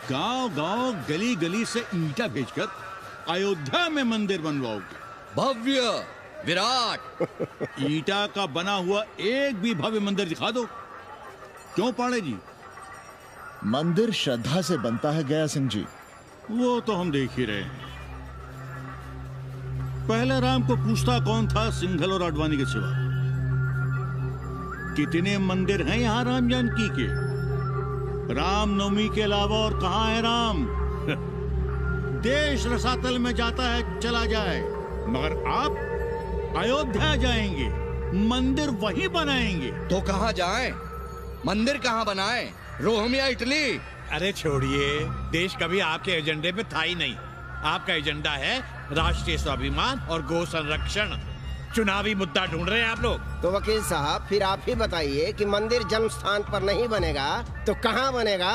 गांव-गांव, गली-गली से ईंटा भेजकर अयोध्या में मंदिर बनवाओगे? भव्य, विराट। ईंटा का बना हुआ एक भी भव्य मंदिर दिखा दो। क्यों पाड़े जी? मंदिर श्रद्धा से बनता है गया सिंह जी। वो तो हम देख ही रहे हैं। पहले राम को पूछता कौन था सिंघल और आडवाणी के सिवा? कितने मंदिर हैं यहाँ राम जानकी के? रामनवमी के अलावा और कहाँ है राम? देश रसातल में जाता है चला जाए, मगर आप अयोध्या जाएंगे, मंदिर वहीं बनाएंगे। तो कहाँ जाएं? मंदिर कहाँ बनाएं? रोम या इटली? अरे छोड़िए, देश कभी आपके एजेंडे पे था ही नहीं। आपका एजेंडा है राष्ट्रीय स्वाभिमान और गौ संरक्षण। चुनावी मुद्दा ढूंढ रहे हैं आप लोग। तो वकील साहब फिर आप ही बताइए कि मंदिर जन्म स्थान पर नहीं बनेगा तो कहाँ बनेगा?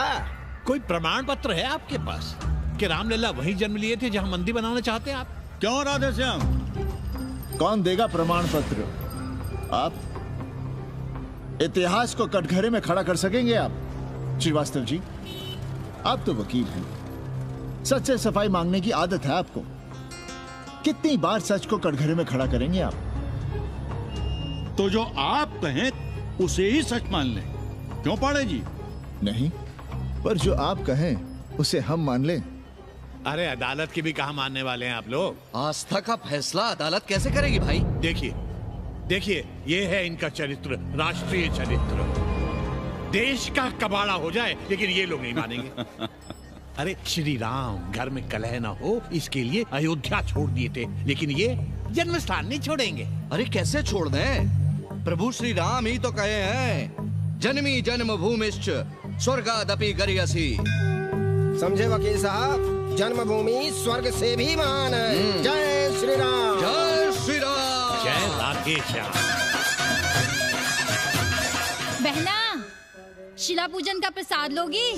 कोई प्रमाण पत्र है आपके पास कि रामलला वहीं जन्म लिए थे जहाँ मंदिर बनाना चाहते हैं आप? क्यों राधे श्याम? कौन देगा प्रमाण पत्र? आप इतिहास को कटघरे में खड़ा कर सकेंगे आप? श्रीवास्तव जी, आप तो वकील हैं, सच से सफाई मांगने की आदत है आपको। कितनी बार सच को कटघरे में खड़ा करेंगे आप? तो जो आप कहें उसे ही सच मान लें। क्यों पाड़े जी? नहीं, पर जो आप कहें उसे हम मान लें। अरे अदालत की भी कहा मानने वाले हैं आप लोग? आस्था का फैसला अदालत कैसे करेगी भाई? देखिए, ये है इनका चरित्र, राष्ट्रीय चरित्र। देश का कबाड़ा हो जाए लेकिन ये लोग नहीं मानेंगे। अरे श्री राम घर में कलह ना हो इसके लिए अयोध्या छोड़ दिए थे, लेकिन ये जन्म स्थान नहीं छोड़ेंगे। अरे कैसे छोड़ दें? प्रभु श्री राम ही तो कहे हैं, जन्मी जन्म भूमिश्च स्वर्गादपि गरियसी। समझे वकील साहब, जन्मभूमि स्वर्ग से भी महान है। जय श्री राम। जय श्री राम। जय राधेश्याम। बहना, शिला पूजन का प्रसाद लोगी?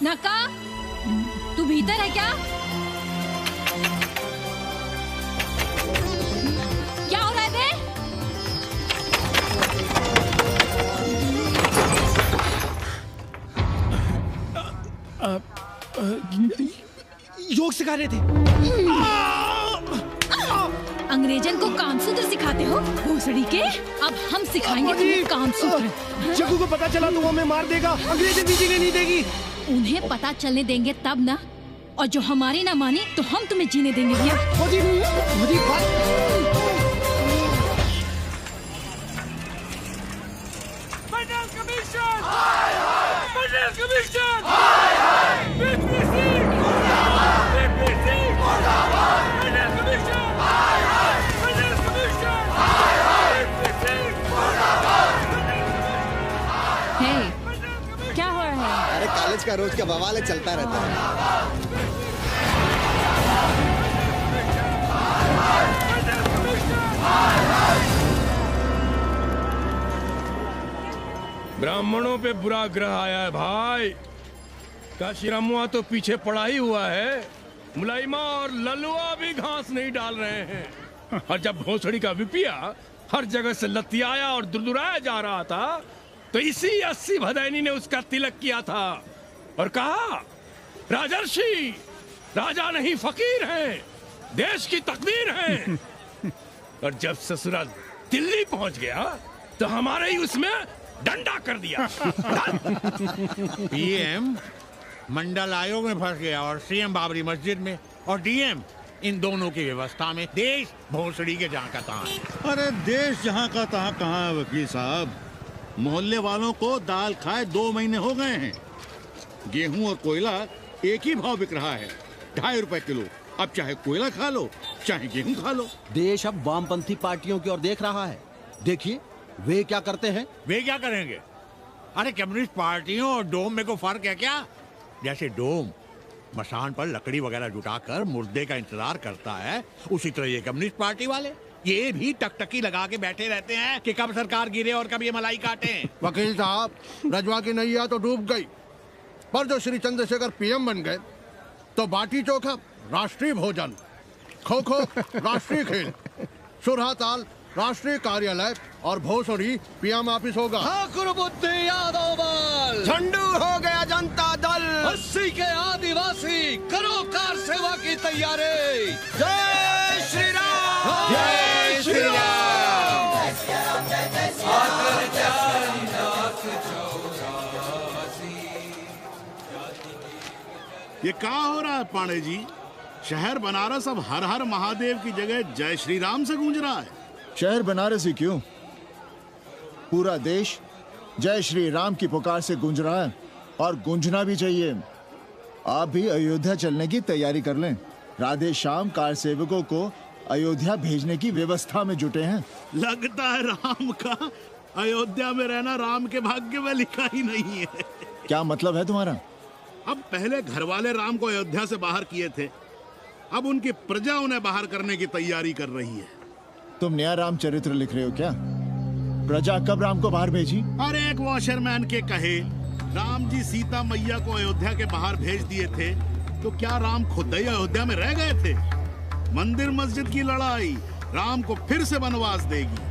नका, तू भीतर है क्या? क्या हो रहा है बे? योग सिखा रहे थे। अंग्रेजन को कामसूत्र सिखाते हो भोसड़ी के? अब हम सिखाएंगे तुम्हें कामसूत्र। जग्गू को पता चला तो वो हमें मार देगा। अंग्रेजन भी जीने नहीं देगी। उन्हें पता चलने देंगे तब ना, और जो हमारी ना मानी तो हम तुम्हें जीने देंगे भैया। क्या हो रहा है? अरे कॉलेज का रोज का बवाल चलता रहता है। ब्राह्मणों पे बुरा ग्रह आया है भाई। काशीरामुआ तो पीछे पड़ा ही हुआ है। मुलाइमा और ललुआ भी घास नहीं डाल रहे हैं। और जब भोसड़ी का विपिया हर जगह से लतियाया और दुरदुराया जा रहा था तो इसी 80 भदैनी ने उसका तिलक किया था और कहा, राजर्षि राजा नहीं फकीर हैं, देश की तकदीर हैं। और जब ससुरा दिल्ली पहुंच गया तो हमारे ही उसमें डंडा कर दिया। पीएम मंडल आयोग में फंस गया और सीएम बाबरी मस्जिद में, और डीएम इन दोनों की व्यवस्था में। देश भोसड़ी के जहाँ का तहाँ है। अरे देश जहाँ का तहाँ कहाँ है वकील साहब? मोहल्ले वालों को दाल खाए 2 महीने हो गए हैं। गेहूं और कोयला एक ही भाव बिक रहा है, 2.5 रुपए किलो। अब चाहे कोयला खा लो चाहे गेहूं खा लो। देश अब वामपंथी पार्टियों की ओर देख रहा है। देखिए वे क्या करते हैं। वे क्या करेंगे? अरे कम्युनिस्ट पार्टियों और डोम में को फर्क है क्या? जैसे डोम मसान पर लकड़ी वगैरह जुटाकर मुर्दे का इंतजार करता है, उसी तरह ये कम्युनिस्ट पार्टी वाले ये भी टकटकी लगा के बैठे रहते हैं कि कब सरकार गिरे और कब ये मलाई काटे। वकील साहब, रजवा की नैया तो डूब गई, पर जो श्री चंद्रशेखर पीएम बन गए तो बाटी चोखा राष्ट्रीय भोजन, खो खो राष्ट्रीय खेल, सुरहा ताल राष्ट्रीय कार्यालय और भोसड़ी पीएम ऑफिस होगा। ठाकुर बुद्धि यादव बल, झंडू हो गया जनता दल, 80 के आदिवासी करो कार सेवा की तैयारी। जय श्री राम, जय श्री राम। ये क्या हो रहा है पांडे जी? शहर बनारस अब हर हर महादेव की जगह जय श्री राम से गूंज रहा है। शहर बनारस ही क्यों, पूरा देश जय श्री राम की पुकार से गूंज रहा है और गूंजना भी चाहिए। आप भी अयोध्या चलने की तैयारी कर लें। राधे श्याम कार सेवकों को अयोध्या भेजने की व्यवस्था में जुटे हैं। लगता है राम का अयोध्या में रहना राम के भाग्य में लिखा ही नहीं है। क्या मतलब है तुम्हारा? अब पहले घर वाले राम को अयोध्या से बाहर किए थे, अब उनकी प्रजा उन्हें बाहर करने की तैयारी कर रही है। तुम नया राम चरित्र लिख रहे हो क्या? प्रजा कब राम को बाहर भेजी? अरे एक वॉशरमैन के कहे राम जी सीता मैया को अयोध्या के बाहर भेज दिए थे, तो क्या राम खुद ही अयोध्या में रह गए थे? मंदिर मस्जिद की लड़ाई राम को फिर से वनवास देगी।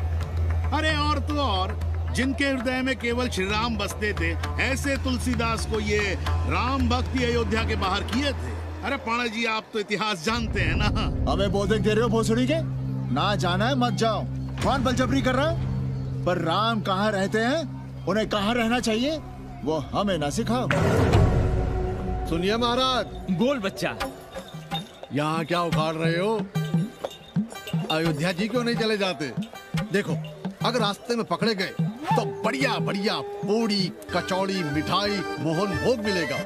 अरे और तो और, जिनके हृदय में केवल श्री राम बसते थे, ऐसे तुलसीदास को ये राम भक्ति अयोध्या के बाहर किए थे। अरे पाणा जी, आप तो इतिहास जानते हैं ना। हमें बोधक दे रहे हो भोसड़ी के? ना जाना है मत जाओ। कौन बलजबरी कर रहा है? पर राम कहाँ रहते हैं, उन्हें कहाँ रहना चाहिए, वो हमें ना सिखाओ। सुनिए महाराज। बोल बच्चा। यहाँ क्या उखाड़ रहे हो? अयोध्या जी क्यों नहीं चले जाते? देखो, अगर रास्ते में पकड़े गए तो बढ़िया बढ़िया पूड़ी कचौड़ी मिठाई मोहन भोग मिलेगा।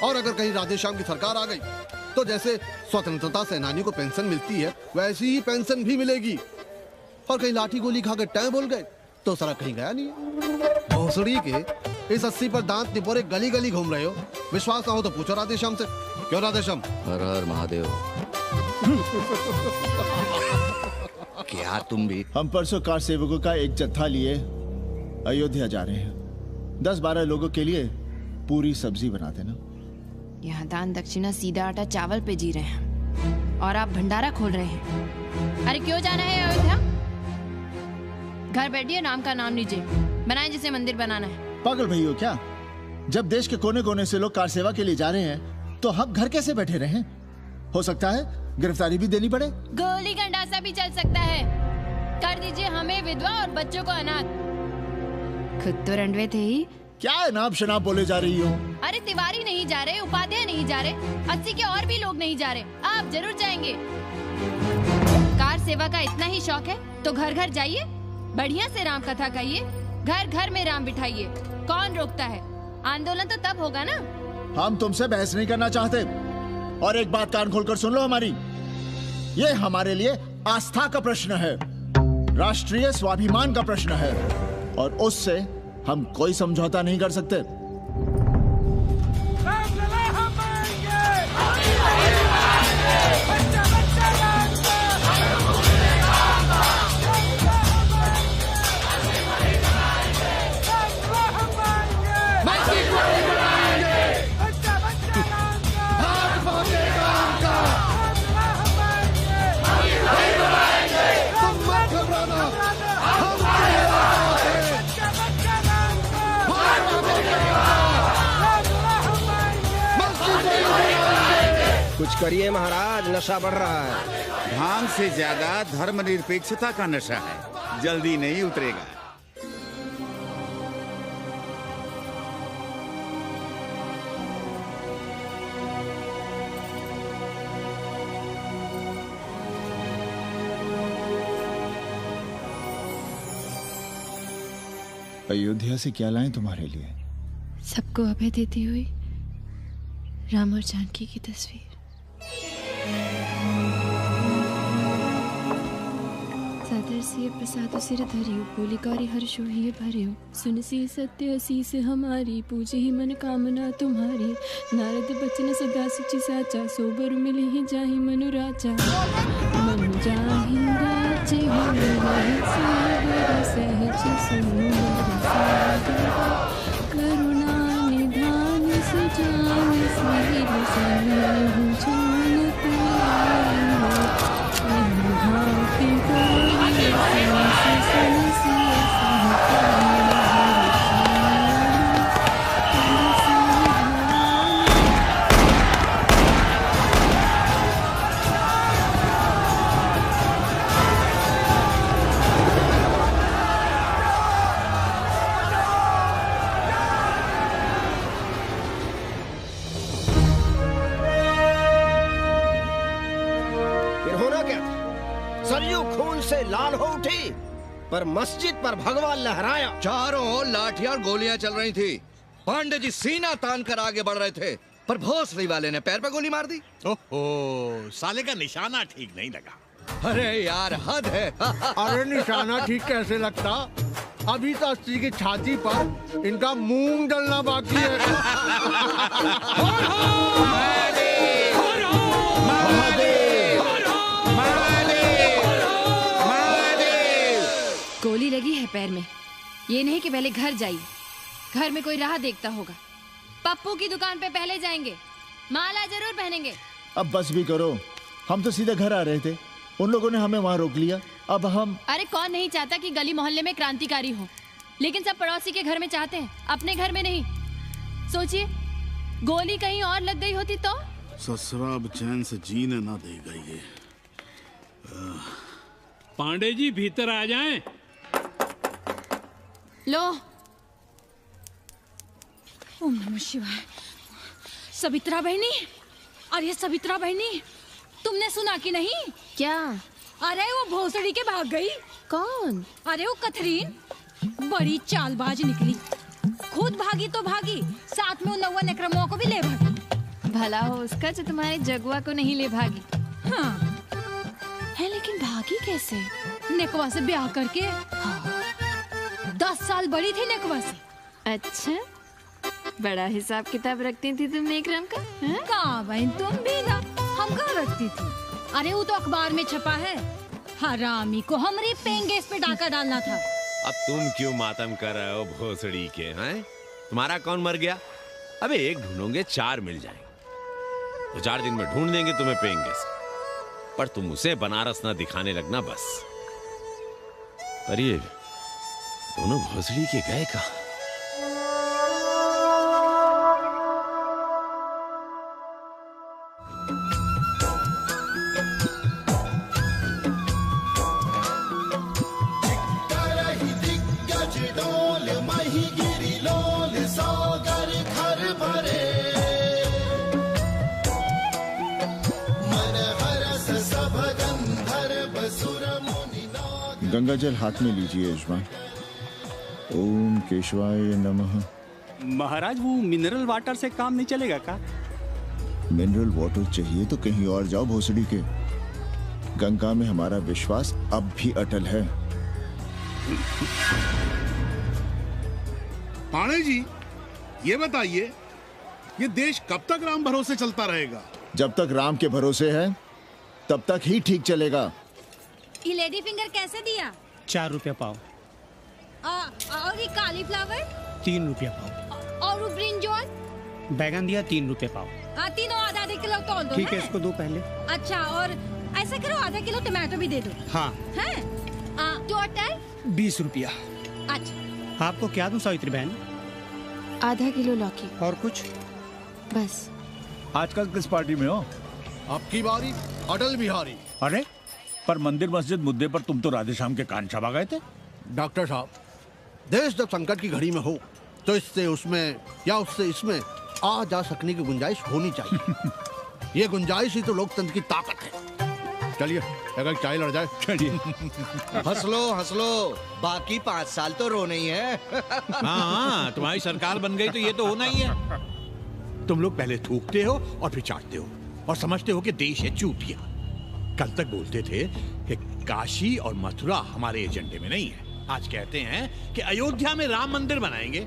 और अगर कहीं राधेश्याम की सरकार आ गई तो जैसे स्वतंत्रता सेनानी को पेंशन मिलती है, वैसी ही पेंशन भी मिलेगी। और कहीं लाठी गोली खा के टै बोल गए तो सारा कहीं गया नहीं। भोसड़ी के इस 80 पर दांत निपोरे गली गली घूम रहे हो। विश्वास ना हो तो पूछो राधेश्याम से। क्यों राधेश्याम? हर हर महादेव। क्या तुम भी? हम परसों कार सेवकों का एक जत्था लिए अयोध्या जा रहे हैं। 10-12 लोगों के लिए पूरी सब्जी बना देना। यहाँ दान दक्षिणा सीधा आटा चावल पे जी रहे हैं और आप भंडारा खोल रहे हैं। अरे क्यों जाना है अयोध्या? घर बैठिए, राम का नाम लीजिए, बनाए जिसे मंदिर बनाना है। पागल भई हो क्या? जब देश के कोने कोने से लोग कार सेवा के लिए जा रहे हैं तो हम घर कैसे बैठे रहें? हो सकता है गिरफ्तारी भी देनी पड़े। गोली गंडासा भी चल सकता है। कर दीजिए हमें विधवा और बच्चों को अनाथ। खुद तो रंडवे थे ही। क्या नाप शनाप बोले जा रही हो? अरे तिवारी नहीं जा रहे, उपाध्याय नहीं जा रहे, 80 के और भी लोग नहीं जा रहे। आप जरूर जाएंगे। कार सेवा का इतना ही शौक है तो घर घर जाइए, बढ़िया से राम कथा कहिए, घर घर में राम बिठाइए। कौन रोकता है? आंदोलन तो तब होगा ना। हम तुमसे बहस नहीं करना चाहते। और एक बात कान खोलकर सुन लो हमारी, ये हमारे लिए आस्था का प्रश्न है, राष्ट्रीय स्वाभिमान का प्रश्न है, और उससे हम कोई समझौता नहीं कर सकते। कुछ करिए महाराज, नशा बढ़ रहा है। भांग से ज्यादा धर्मनिरपेक्षता का नशा है, जल्दी नहीं उतरेगा। अयोध्या से क्या लाएं तुम्हारे लिए? सबको अभय देती हुई राम और जानकी की तस्वीर। सादर से प्रसाद सिर धरियो, बोली कौरी हर्षो ही भरियो, सुन सी सत्य असीस हमारी, पूजे ही मन कामना तुम्हारी। नारद बचन सदा सुचि साचा, सोबर मिले ही जाहि मनु राजा। मनु जाहि राजे सहज सुंदर करुणा निधान सुजान सिर सन्मुख जान से लाल हो उठी, पर मस्जिद पर भगवा लहराया। चारों ओर लाठियां और गोलियां चल रही थी। पांडे जी सीना तान कर आगे बढ़ रहे थे, पर भोसड़ी वाले ने पैर पे गोली मार दी। ओहो, साले का निशाना ठीक नहीं लगा। अरे यार हद है। अरे निशाना ठीक कैसे लगता? अभी तो अस्सी की छाती पर इनका मूंग डलना बाकी है। गोली लगी है पैर में, ये नहीं कि पहले घर जाइए, घर में कोई राह देखता होगा। पप्पू की दुकान पे पहले जाएंगे, माला जरूर पहनेंगे। अब बस भी करो, हम तो सीधे घर आ रहे थे, उन लोगों ने हमें वहाँ रोक लिया। अब हम अरे कौन नहीं चाहता कि गली मोहल्ले में क्रांतिकारी हो, लेकिन सब पड़ोसी के घर में चाहते हैं, अपने घर में नहीं। सोचिए, गोली कहीं और लग गई होती तो? ससुरा अब चैन से जीने ना देगा ये। पांडे जी भीतर आ जाएं। लो। ओम नमः शिवाय। सवित्रा बहनी, अरे सवित्रा बहनी, तुमने सुना कि नहीं? क्या? अरे वो भोसड़ी के भाग गई। कौन? अरे वो कथरीन, बड़ी चालबाज निकली। खुद भागी तो भागी, साथ में उन 9 नक्रमों को भी ले भागी। भला हो उसका जो तुम्हारे जगुआ को नहीं ले भागी। हाँ है, लेकिन भागी कैसे? नेकवा से ब्याह करके। हाँ। 10 साल बड़ी थी नेकवा से। अच्छा, बड़ा हिसाब किताब रखती थी तुम नेकरम का? कहाँ बहन, तुम भी ना, हम कहाँ रखती थी? अरे वो तो अखबार में छपा है, हरामी को हमरी पेंगेस पे डाका डालना था। अब तुम क्यों मातम कर रहे हो भोसड़ी के? हैं? तुम्हारा कौन मर गया? अबे एक ढूंढोगे 4 मिल जाएंगे, तो 4 दिन में ढूंढ देंगे तुम्हें पेंगेस, पर तुम उसे बनारस ना दिखाने लगना बस। पर ये दोनों भोसड़ी के गए कहाँ? गंगा जल हाथ में लीजिए यजमान। ओम केशवाय नमः। महाराज वो मिनरल वाटर से काम नहीं चलेगा का? मिनरल वाटर चाहिए तो कहीं और जाओ भोसड़ी के। गंगा में हमारा विश्वास अब भी अटल है। पांडे जी, ये बताइए, ये देश कब तक राम भरोसे चलता रहेगा? जब तक राम के भरोसे है तब तक ही ठीक चलेगा। ये लेडी फिंगर कैसे दिया? 4 रुपया पाव। और ये कालीफ्लावर? 3 रुपया पाव। और वो ब्रिंजॉल? बैगन दिया 3 रुपये पाव। तीनों आधा किलो तोल दो। ठीक है, इसको दो पहले। अच्छा, और ऐसा करो आधा किलो टमाटो भी दे दो। हाँ। हैं? टोटल 20 रुपया। अच्छा। आपको क्या दूं सावित्री बहन? आधा किलो लौकी। और कुछ? बस। आजकल किस पार्टी में हो? आपकी बारी, अटल बिहारी। अरे पर मंदिर मस्जिद मुद्दे पर तुम तो राधे श्याम के कान छबा गए थे। डॉक्टर साहब, देश जब संकट की घड़ी में हो तो इससे उसमें या उससे इसमें आ जा सकने की गुंजाइश होनी चाहिए। ये गुंजाइश ही तो लोकतंत्र की ताकत है। चलिए अगर चाय लड़ जाए। चलिए। हंस लो, बाकी 5 साल तो रोने ही है। हाँ, तुम्हारी सरकार बन गई तो ये तो होना ही है। तुम लोग पहले थूकते हो और फिर चाटते हो और समझते हो कि देश है चूतिया। कल तक बोलते थे कि काशी और मथुरा हमारे एजेंडे में नहीं है, आज कहते हैं कि अयोध्या में राम मंदिर बनाएंगे,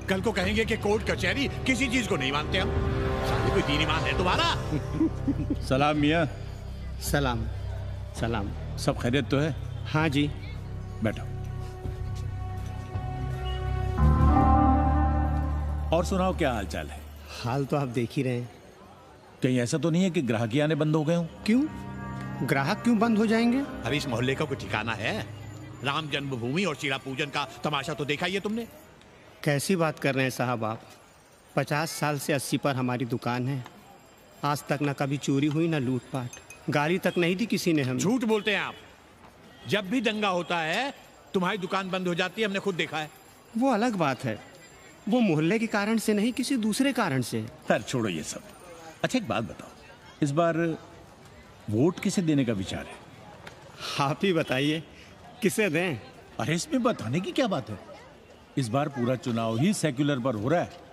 कल को कहेंगे कि कोर्ट कचहरी किसी चीज को नहीं मानते हम। साले कोई दीन ईमान है तुम्हारा? सलाम मियाँ। सलाम। सलाम। सब खैरियत तो है? हाँ जी। बैठो। और सुनाओ, क्या हाल चाल है? हाल तो आप देख ही रहे हैं। कहीं ऐसा तो नहीं है कि ग्राहकी आने बंद हो गए हों? क्यों? ग्राहक क्यों बंद हो जाएंगे? अभी इस मोहल्ले का कोई ठिकाना है? राम जन्मभूमि और शिला पूजन का तमाशा तो देखा ही है तुमने। कैसी बात कर रहे हैं साहब आप? 50 साल से 80 पर हमारी दुकान है, आज तक ना कभी चोरी हुई ना लूटपाट, गाली तक नहीं दी किसी ने हमें। झूठ बोलते हैं आप। जब भी दंगा होता है तुम्हारी दुकान बंद हो जाती है, हमने खुद देखा है। वो अलग बात है, वो मोहल्ले के कारण से नहीं, किसी दूसरे कारण से। खैर छोड़ो ये सब। अच्छा एक बात बताओ, इस बार वोट किसे देने का विचार है? आप ही बताइए किसे दें? अरे इसमें बताने की क्या बात है, इस बार पूरा चुनाव ही सेक्युलर पर हो रहा है।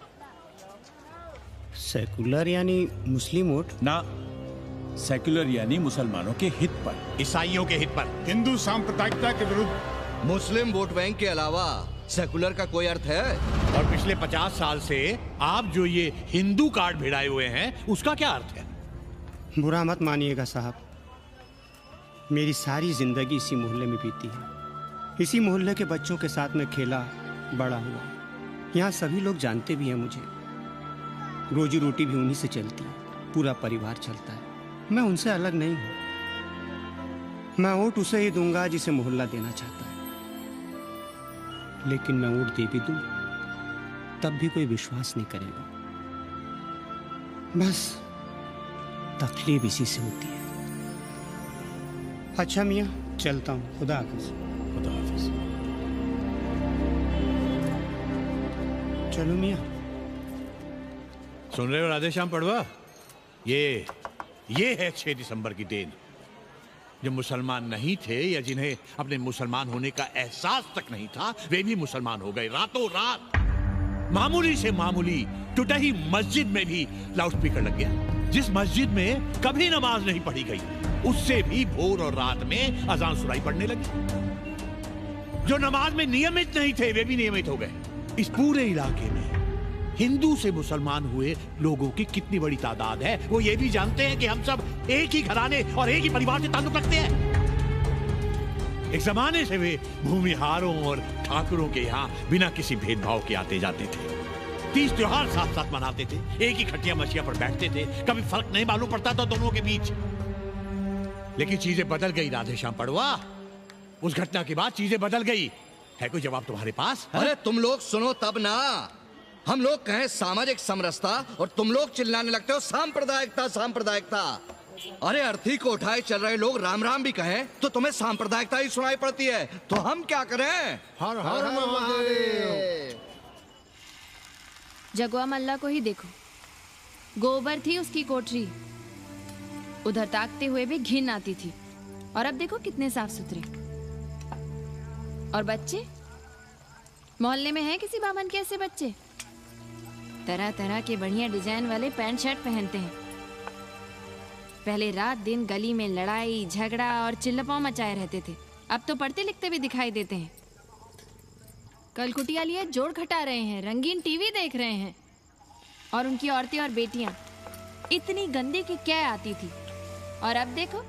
सेकुलर यानी मुस्लिम वोट? ना, सेक्युलर यानी मुसलमानों के हित पर, ईसाइयों के हित पर, हिंदू सांप्रदायिकता के विरुद्ध। मुस्लिम वोट बैंक के अलावा सेकुलर का कोई अर्थ है? और पिछले 50 साल से आप जो ये हिंदू कार्ड भिड़ाए हुए हैं उसका क्या अर्थ है? बुरा मत मानिएगा साहब, मेरी सारी जिंदगी इसी मोहल्ले में बीती है। इसी मोहल्ले के बच्चों के साथ में खेला बड़ा हुआ। यहाँ सभी लोग जानते भी हैं मुझे। रोजी रोटी भी उन्हीं से चलती है, पूरा परिवार चलता है। मैं उनसे अलग नहीं हूँ। मैं वोट उसे ही दूंगा जिसे मोहल्ला देना चाहता है, लेकिन मैं वोट दे भी दूं तब भी कोई विश्वास नहीं करेगा। बस तकलीफ इसी से होती है। अच्छा मियाँ, चलता हूँ। खुदा हाफिज। खुदा हाफिज। चलो मियाँ। सुन रहे हो राधेश्याम पड़वा? ये है 6 दिसंबर की देन। जो मुसलमान नहीं थे या जिन्हें अपने मुसलमान होने का एहसास तक नहीं था, वे भी मुसलमान हो गए रातों रात। मामूली से मामूली टूटी मस्जिद में भी लाउडस्पीकर लग गया। जिस मस्जिद में कभी नमाज नहीं पढ़ी गई, उससे भी भोर और रात में अजान सुनाई पड़ने लगी। जो नमाज में नियमित नहीं थे, वे भी नियमित हो गए। इस पूरे इलाके में हिंदू से मुसलमान हुए लोगों की कितनी बड़ी तादाद है, वो ये भी जानते हैं कि हम सब एक ही घराने और एक ही परिवार से ताल्लुक रखते हैं। एक जमाने से वे भूमिहारों और ठाकुरों के यहाँ बिना किसी भेदभाव के आते जाते थे। 30 त्योहार साथ साथ मनाते थे, एक ही खटिया मछिया पर बैठते थे, कभी फर्क नहीं मालूम पड़ता था दोनों के बीच। लेकिन चीजें बदल गई राधेश्याम पड़वा। उस घटना के बाद चीजें बदल गई। है कोई जवाब तुम्हारे पास? अरे तुम लोग सुनो तब ना। हम लोग कहें सामाजिक समरसता और तुम लोग चिल्लाने लगते हो सांप्रदायिकता सांप्रदायिकता। अरे अर्थी को उठाए चल रहे लोग राम राम भी कहें तो तुम्हें सांप्रदायिकता ही सुनाई पड़ती है। तो हम क्या करें? हर हर महादेव। जगवा मल्ला को ही देखो, गोबर थी उसकी कोठरी, उधर ताकते हुए भी घिन आती थी। और अब देखो कितने साफ सुथरे। और बच्चे, मोहल्ले में हैं किसी बामन के ऐसे बच्चे? तरह तरह के बढ़िया डिजाइन वाले पैंट शर्ट पहनते हैं। पहले रात दिन गली में लड़ाई झगड़ा और चिल्लपाव मचाए रहते थे, अब तो पढ़ते लिखते भी दिखाई देते हैं। कल कुटिया लिए जोड़ खटा रहे हैं, रंगीन टीवी देख रहे हैं। और उनकी औरतें और बेटियां इतनी गंदी की क्या आती थी। और अब देखो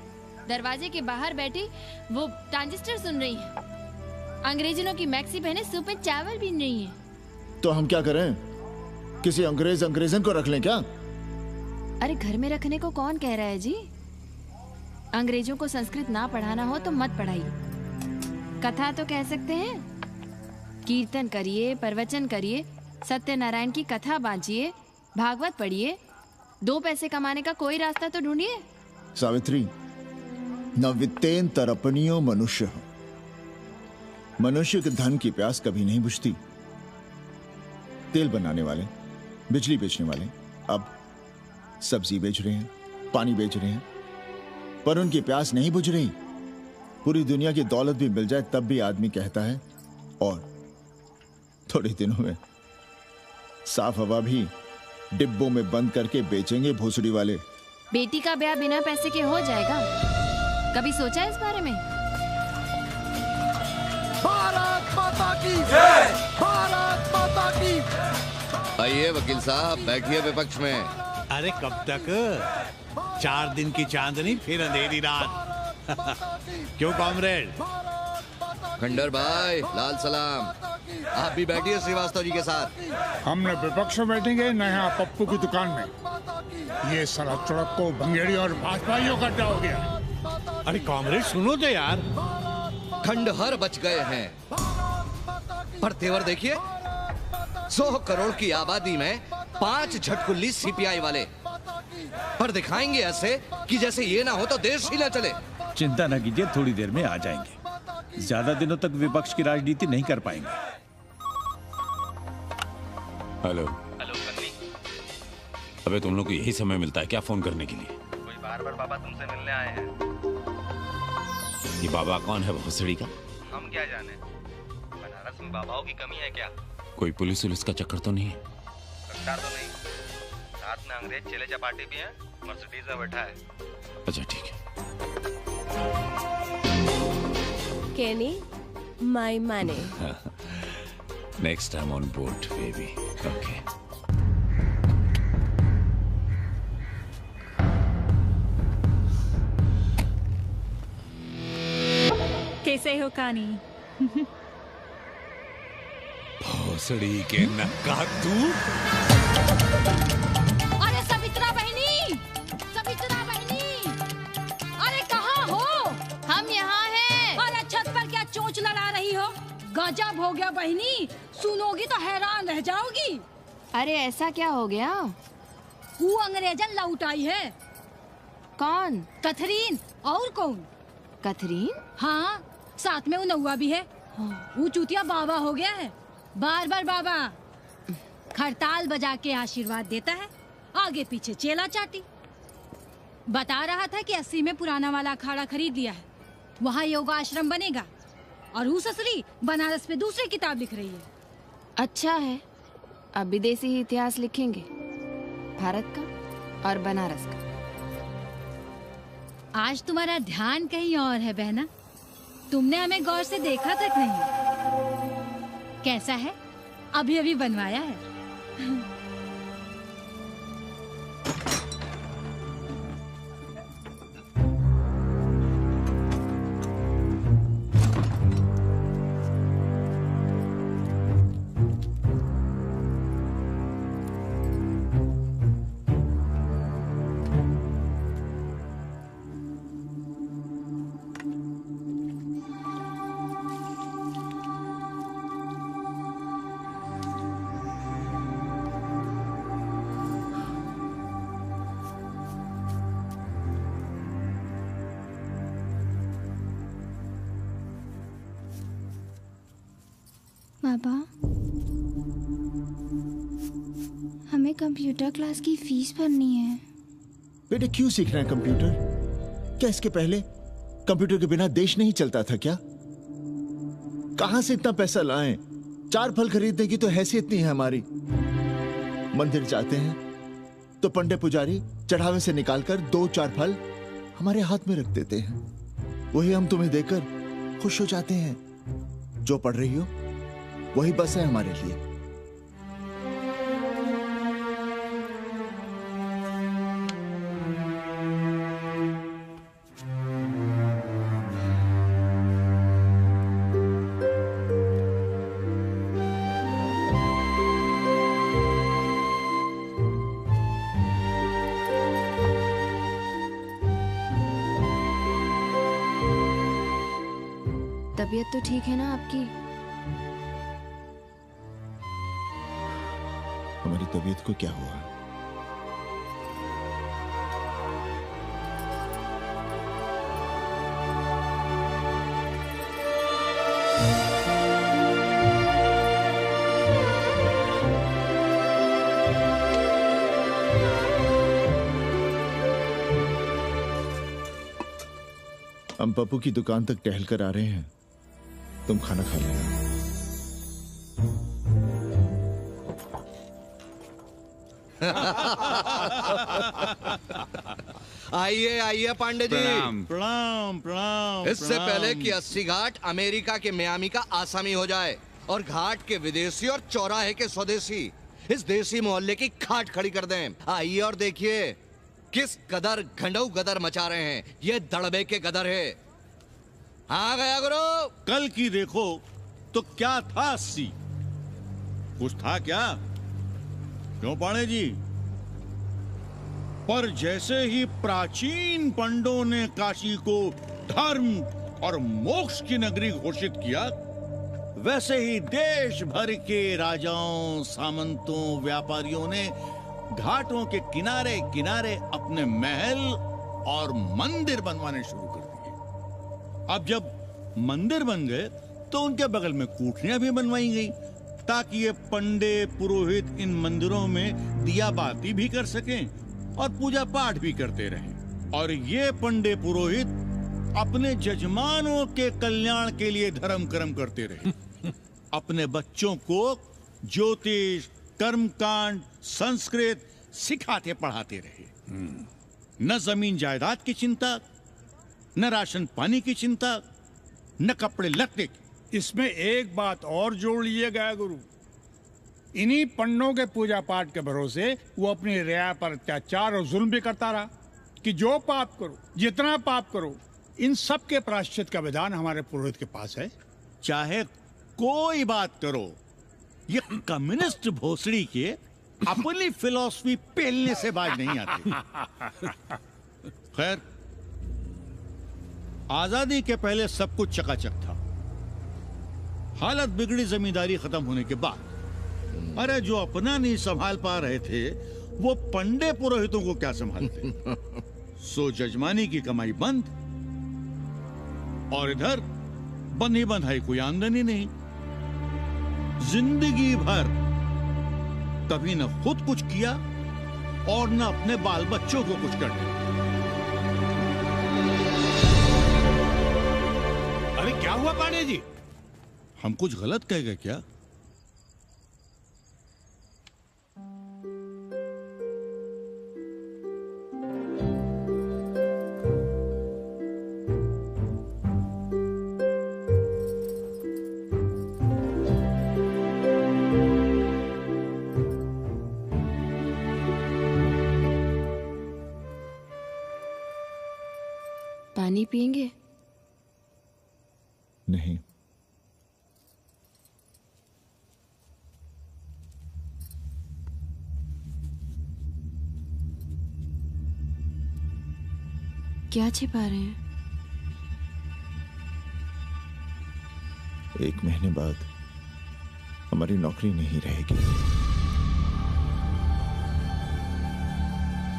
दरवाजे के बाहर बैठी वो ट्रांजिस्टर सुन रही हैं। अंग्रेजनों की मैक्सी पहने सूप में चावल भी नहीं है। तो हम क्या करें? किसी अंग्रेजन को रख लें क्या? अरे घर में रखने को कौन कह रहा है जी? अंग्रेजों को संस्कृत ना पढ़ाना हो तो मत पढ़ाइए। कथा तो कह सकते हैं, कीर्तन करिए, प्रवचन करिए, सत्यनारायण की कथा बांचिए, भागवत पढ़िए। 2 पैसे कमाने का कोई रास्ता तो ढूंढिए। सावित्री, न वित्तेन तरपनियो मनुष्य। मनुष्य के धन की प्यास कभी नहीं बुझती। तेल बनाने वाले, बिजली बेचने वाले अब सब्जी बेच रहे हैं, पानी बेच रहे हैं, पर उनकी प्यास नहीं बुझ रही। पूरी दुनिया की दौलत भी मिल जाए तब भी आदमी कहता है और थोड़े दिनों में साफ हवा भी डिब्बों में बंद करके बेचेंगे भोसड़ी वाले। बेटी का ब्याह बिना पैसे के हो जाएगा? कभी सोचा है इस बारे में? भारत माता की जय! भारत माता की। आइए वकील साहब, बैठिए विपक्ष में। अरे कब तक? 4 दिन की चांदनी फिर अंधेरी रात। क्यों कॉमरेड? खंडर भाई, लाल सलाम। आप भी बैठिए श्रीवास्तव जी के साथ। हमने विपक्ष में बैठेंगे न यहाँ पप्पू की दुकान में। ये साला चुड़क को भंगेड़ी और भाजपाइयों का हो गया। अरे कॉमरेड सुनो तो यार। खंडहर बच गए हैं, पर तेवर देखिए, 100 करोड़ की आबादी में 5 झटकुल्ली सीपीआई वाले। पर दिखाएंगे ऐसे कि जैसे ये ना हो तो देश ही ना चले। चिंता न कीजिए, थोड़ी देर में आ जाएंगे। ज्यादा दिनों तक विपक्ष की राजनीति नहीं कर पाएंगे। हेलो बन्नी। अबे तुम लोग को यही समय मिलता है क्या फोन करने के लिए? कोई बार बाबा तुमसे मिलने आए हैं। ये बाबा कौन है भोसड़ी का? हम क्या जाने, बनारस में बाबाओं की कमी है क्या? कोई पुलिस उलिस का चक्कर तो नहीं है? लगता तो नहीं। साथ में अंग्रेज चेले चपाटी भी हैं, मर्सिडीज में बैठा है। अच्छा ठीक है। Kenny, my money. Next time on board, baby. Okay. कैसे हो कानी? भोसड़ी के नक्का तू। अरे सवित्रा बहनी, सवित्रा बहनी, अरे कहाँ हो? हम यहाँ हैं। अरे छत पर क्या चोंच लड़ा रही हो? गजब हो गया बहनी, सुनोगी तो हैरान रह जाओगी। अरे ऐसा क्या हो गया? वो अंग्रेजन लौट आई है। कौन? कथरीन। और कौन? कथरीन? हाँ, साथ में वो नौवा भी है। वो चूतिया बाबा हो गया है। बार बार बाबा खड़ताल बजा के आशीर्वाद देता है, आगे पीछे चेला चाटी। बता रहा था कि 80 में पुराना वाला अखाड़ा खरीद लिया है, वहाँ योगा आश्रम बनेगा। और वो ससुरी बनारस में दूसरी किताब लिख रही है। अच्छा है, अब विदेशी ही इतिहास लिखेंगे, भारत का और बनारस का। आज तुम्हारा ध्यान कहीं और है बहना, तुमने हमें गौर से देखा तक नहीं। कैसा है? अभी अभी बनवाया है। पापा, हमें कंप्यूटर क्लास की फीस भरनी है। बेटे क्यों सीखना है कंप्यूटर? क्या इसके पहले कंप्यूटर के बिना देश नहीं चलता था क्या? कहां से इतना पैसा लाएं? 4 फल खरीदने की तो हैसियत नहीं है हमारी। मंदिर जाते हैं तो पंडे पुजारी चढ़ावे से निकालकर 2-4 फल हमारे हाथ में रख देते हैं, वही हम तुम्हें देकर खुश हो जाते हैं। जो पढ़ रही हो वही बस है हमारे लिए। तबीयत तो ठीक है ना आपकी? हमारी तबीयत को क्या हुआ? हम पप्पू की दुकान तक टहल कर आ रहे हैं, तुम खाना खा लेना। आइए आइए पांडे जी। प्रणाम प्रणाम प्रणाम। इससे पहले कि 80 घाट अमेरिका के मियामी का आसामी हो जाए और घाट के विदेशी और चौराहे के स्वदेशी इस देसी मोहल्ले की खाट खड़ी कर दें, आइए और देखिए किस कदर घंडऊ गदर मचा रहे हैं। ये दड़बे के गदर है। हाँ गया गुरु। कल की देखो तो क्या था 80? कुछ था क्या? क्यों पांडे जी? पर जैसे ही प्राचीन पंडों ने काशी को धर्म और मोक्ष की नगरी घोषित किया, वैसे ही देश भर के राजाओं, सामंतों, व्यापारियों ने घाटों के किनारे किनारे अपने महल और मंदिर बनवाने शुरू कर दिए। अब जब मंदिर बन गए तो उनके बगल में कोठरियां भी बनवाई गई ताकि ये पंडे पुरोहित इन मंदिरों में दिया बाती भी कर सकें और पूजा पाठ भी करते रहें। और ये पंडे पुरोहित अपने जजमानों के कल्याण के लिए धर्म कर्म करते रहे। अपने बच्चों को ज्योतिष, कर्मकांड, संस्कृत सिखाते पढ़ाते रहे। न जमीन जायदाद की चिंता, न राशन पानी की चिंता, न कपड़े लत्ते की। इसमें एक बात और जोड़ लीजिएगा गुरु, इन्हीं पंडों के पूजा पाठ के भरोसे वो अपनी रिया पर अत्याचार और जुल्म भी करता रहा कि जो पाप करो, जितना पाप करो, इन सब के प्रायश्चित का विधान हमारे पुरोहित के पास है। चाहे कोई बात करो, ये कम्युनिस्ट भोसड़ी के अपनी फिलॉसफी पेलने से बाज नहीं आती। खैर, आजादी के पहले सब कुछ चकाचक था। हालत बिगड़ी जमींदारी खत्म होने के बाद। अरे जो अपना नहीं संभाल पा रहे थे वो पंडे पुरोहितों को क्या संभालते। सो जजमानी की कमाई बंद, और इधर बंधी बंधाई कोई आमदनी नहीं। जिंदगी भर कभी न खुद कुछ किया और न अपने बाल बच्चों को कुछ कर दिया। अरे क्या हुआ पांडे जी? हम कुछ गलत कह गए क्या? पानी पिएंगे? नहीं। क्या छिपा रहे हैं? 1 महीने बाद हमारी नौकरी नहीं रहेगी।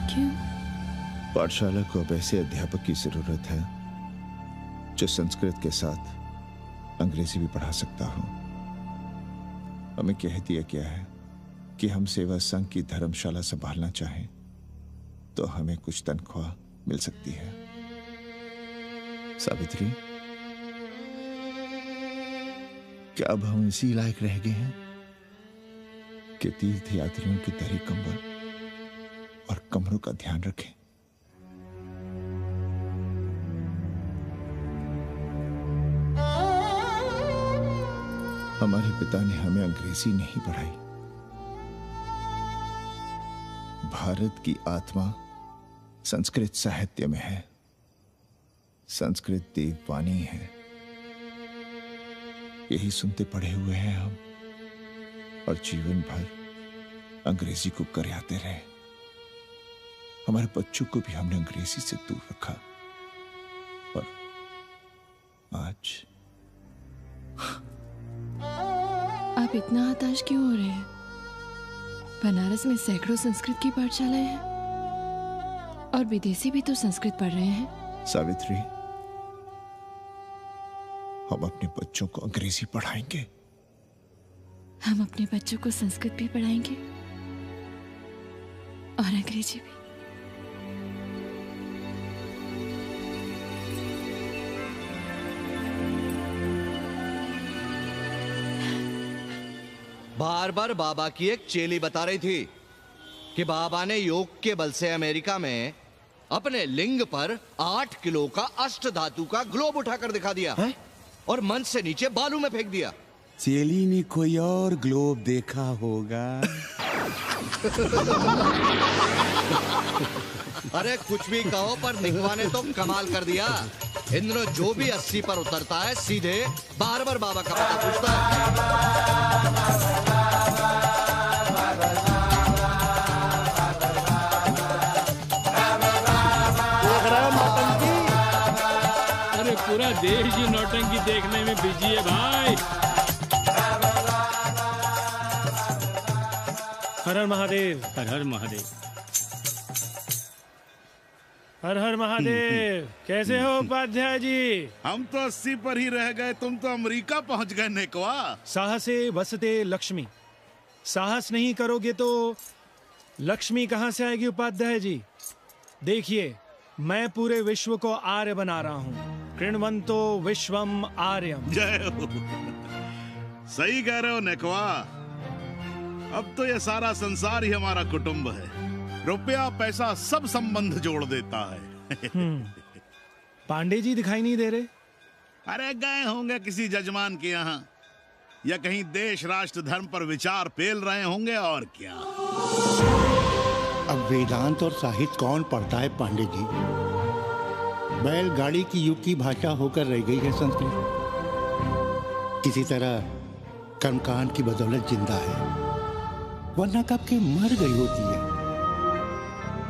क्यों? पाठशाला को अब ऐसे अध्यापक की जरूरत है जो संस्कृत के साथ अंग्रेजी भी पढ़ा सकता हो। हमें कह दिया गया है कि हम सेवा संघ की धर्मशाला संभालना चाहें तो हमें कुछ तनख्वाह मिल सकती है। सावित्री, क्या अब हम इसी लायक रह गए हैं कि तीर्थ यात्रियों की दरी कंबल और कमरों का ध्यान रखें? हमारे पिता ने हमें अंग्रेजी नहीं पढ़ाई। भारत की आत्मा संस्कृत साहित्य में है। संस्कृत देववाणी है। यही सुनते पढ़े हुए हैं हम, और जीवन भर अंग्रेजी को करियाते रहे। हमारे बच्चों को भी हमने अंग्रेजी से दूर रखा, और आज आप इतना हताश क्यों हो रहे हैं? बनारस में सैकड़ों संस्कृत की पाठशालाएं हैं और विदेशी भी तो संस्कृत पढ़ रहे हैं। सावित्री, हम अपने बच्चों को अंग्रेजी पढ़ाएंगे। हम अपने बच्चों को संस्कृत भी पढ़ाएंगे और अंग्रेजी भी। बार बार बाबा की एक चेली बता रही थी कि बाबा ने योग के बल से अमेरिका में अपने लिंग पर 8 किलो का अष्ट धातु का ग्लोब उठाकर दिखा दिया है? और मंच से नीचे बालू में फेंक दिया। चेली ने कोई और ग्लोब देखा होगा। अरे कुछ भी कहो, पर निकवा ने तो कमाल कर दिया। इंद्र जो भी 80 पर उतरता है सीधे बार बार बाबा का पता पूछता है। अरे पूरा देश ही नौटंकी देखने में बिजी है भाई। हर हर महादेव। हर हर महादेव। हर हर महादेव। कैसे हो उपाध्याय जी? हम तो 80 पर ही रह गए, तुम तो अमेरिका पहुंच गए नेकवा। साहसे वसते लक्ष्मी। साहस नहीं करोगे तो लक्ष्मी कहां से आएगी उपाध्याय जी? देखिए, मैं पूरे विश्व को आर्य बना रहा हूं। कृण्वन्तो विश्वम आर्यम। जय हो। सही कह रहे हो नेकवा। अब तो ये सारा संसार ही हमारा कुटुंब है। रुपया पैसा सब संबंध जोड़ देता है। पांडे जी दिखाई नहीं दे रहे? अरे गए होंगे किसी जजमान के यहाँ, या कहीं देश राष्ट्र धर्म पर विचार पेल रहे होंगे, और क्या। अब वेदांत और साहित्य कौन पढ़ता है पांडे जी? बैलगाड़ी की युग की भाषा होकर रह गई है संस्कृत। किसी तरह कर्मकांड की बदौलत जिंदा है, वरना कब के मर गई होती है।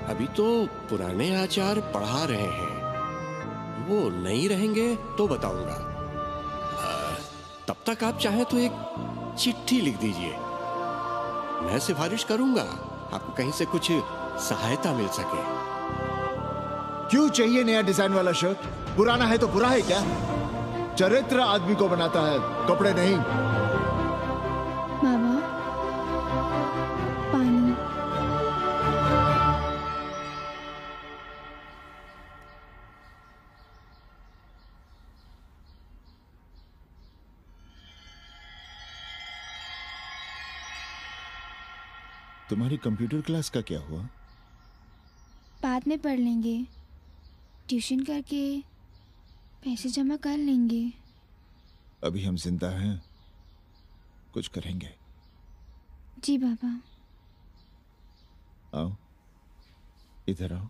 अभी तो पुराने आचार पढ़ा रहे हैं, वो नहीं रहेंगे तो बताऊंगा। तब तक आप चाहें तो एक चिट्ठी लिख दीजिए, मैं सिफारिश करूंगा, आपको कहीं से कुछ सहायता मिल सके। क्यों चाहिए नया डिजाइन वाला शर्ट? पुराना है तो बुरा है क्या? चरित्र आदमी को बनाता है, कपड़े नहीं। बाबा, पानी। तुम्हारी कंप्यूटर क्लास का क्या हुआ? बाद में पढ़ लेंगे, ट्यूशन करके पैसे जमा कर लेंगे। अभी हम जिंदा हैं, कुछ करेंगे। जी बाबा। आओ, इधर आओ।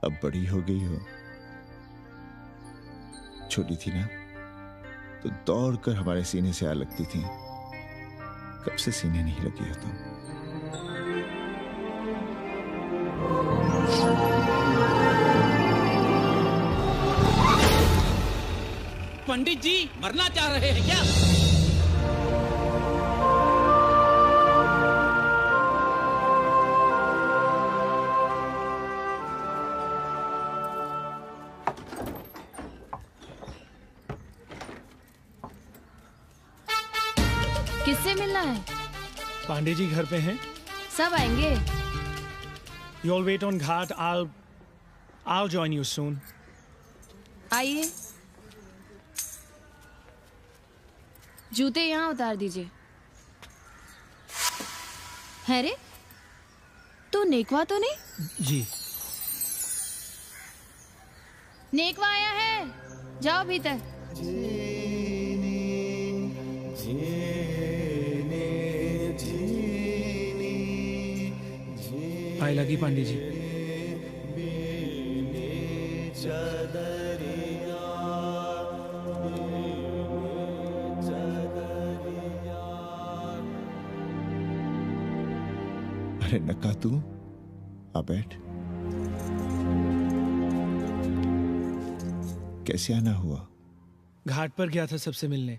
अब बड़ी हो गई हो, छोटी थी ना तो दौड़ कर हमारे सीने से आ लगती थी। कब से सीने नहीं लगी हो तुम? पंडित जी मरना चाह रहे हैं क्या? किससे मिलना है? पांडे जी घर पे हैं। सब आएंगे। You all wait on Ghat. I'll join you soon. आइए। जूते यहाँ उतार दीजिए। है रे, तू नेकवा तो नहीं? जी। नेकवा आया है, जाओ भीतर। आए लगी पांडे जी। अरे नक्का तू आ बैठ। कैसे आना हुआ? घाट पर गया था सबसे मिलने,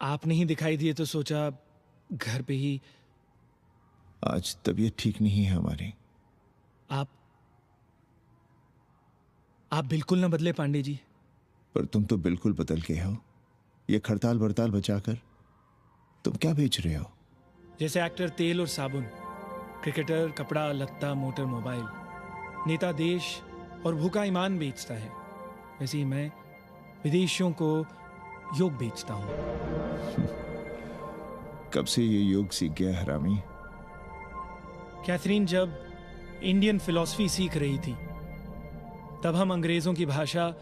आप नहीं दिखाई दिए तो सोचा घर पे ही। आज तबीयत ठीक नहीं है हमारी। आप बिल्कुल ना बदले पांडे जी। पर तुम तो बिल्कुल बदल गए हो। ये खड़ताल बड़ताल बचाकर तुम क्या बेच रहे हो? जैसे एक्टर तेल और साबुन, क्रिकेटर कपड़ा लत्ता मोटर मोबाइल, नेता देश और भूखा ईमान बेचता है, वैसे ही मैं विदेशियों को योग बेचता हूं। कब से ये योग सीख गया हरामी? कैथरीन जब इंडियन फिलॉसफी सीख रही थी तब हम अंग्रेजों की भाषा,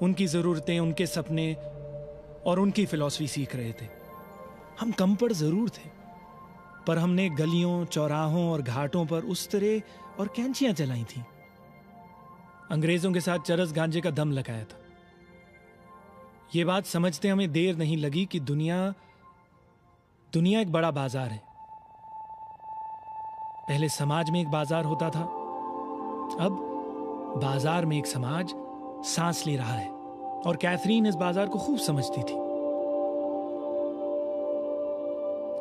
उनकी जरूरतें, उनके सपने और उनकी फिलॉसफी सीख रहे थे। हम कम पढ़ जरूर थे, पर हमने गलियों, चौराहों और घाटों पर उस्तरे और कैंचियां चलाई थी। अंग्रेजों के साथ चरस गांजे का दम लगाया था। ये बात समझते हमें देर नहीं लगी कि दुनिया एक बड़ा बाजार है। पहले समाज में एक बाजार होता था, अब बाजार में एक समाज सांस ले रहा है, और कैथरीन इस बाजार को खूब समझती थी।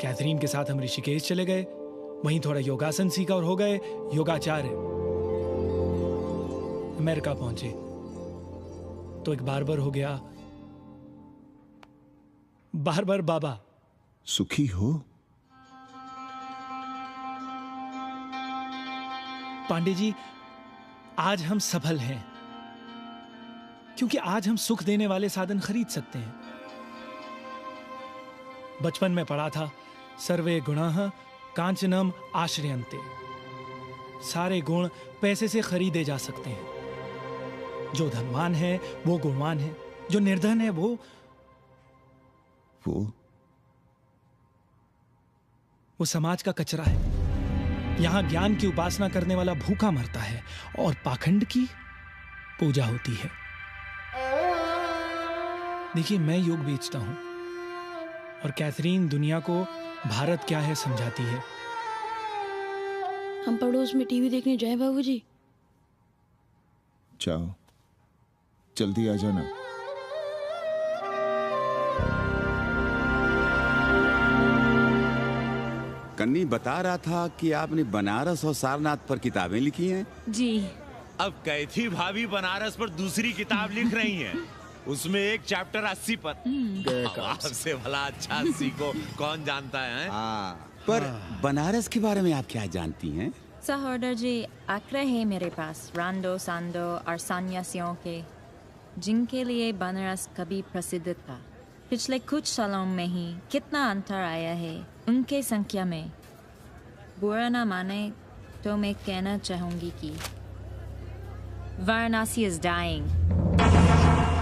कैथरीन के साथ हम ऋषिकेश चले गए, वहीं थोड़ा योगासन सीखा और हो गए योगाचार्य। अमेरिका पहुंचे तो एक बार्बर हो गया। बार्बर बाबा। सुखी हो? पांडे जी, आज हम सफल हैं क्योंकि आज हम सुख देने वाले साधन खरीद सकते हैं। बचपन में पढ़ा था, सर्वे गुणाः कांचनम आश्रयन्ते। सारे गुण पैसे से खरीदे जा सकते हैं। जो धनवान है वो गुणवान है, जो निर्धन है वो समाज का कचरा है। यहां ज्ञान की उपासना करने वाला भूखा मरता है और पाखंड की पूजा होती है। देखिए, मैं योग बेचता हूं और कैथरीन दुनिया को भारत क्या है समझाती है। हम पड़ोस में टीवी देखने जाएं बाबूजी? जाओ, जल्दी आ जाना। कन्नी बता रहा था कि आपने बनारस और सारनाथ पर किताबें लिखी हैं। जी। अब कैथी भाभी बनारस पर दूसरी किताब लिख रही हैं। उसमें एक चैप्टर 80 पर। आपसे भला अच्छा 80 को कौन जानता है? पर बनारस के बारे में आप क्या जानती हैं? सहोदर जी, आंकड़े हैं मेरे पास रांडो सांडो और सन्यासियों के, जिनके लिए बनारस कभी प्रसिद्ध था। पिछले कुछ सालों में ही कितना अंतर आया है उनके संख्या में। बुरा ना माने तो मैं कहना चाहूंगी कि वाराणसी इज डाइंग।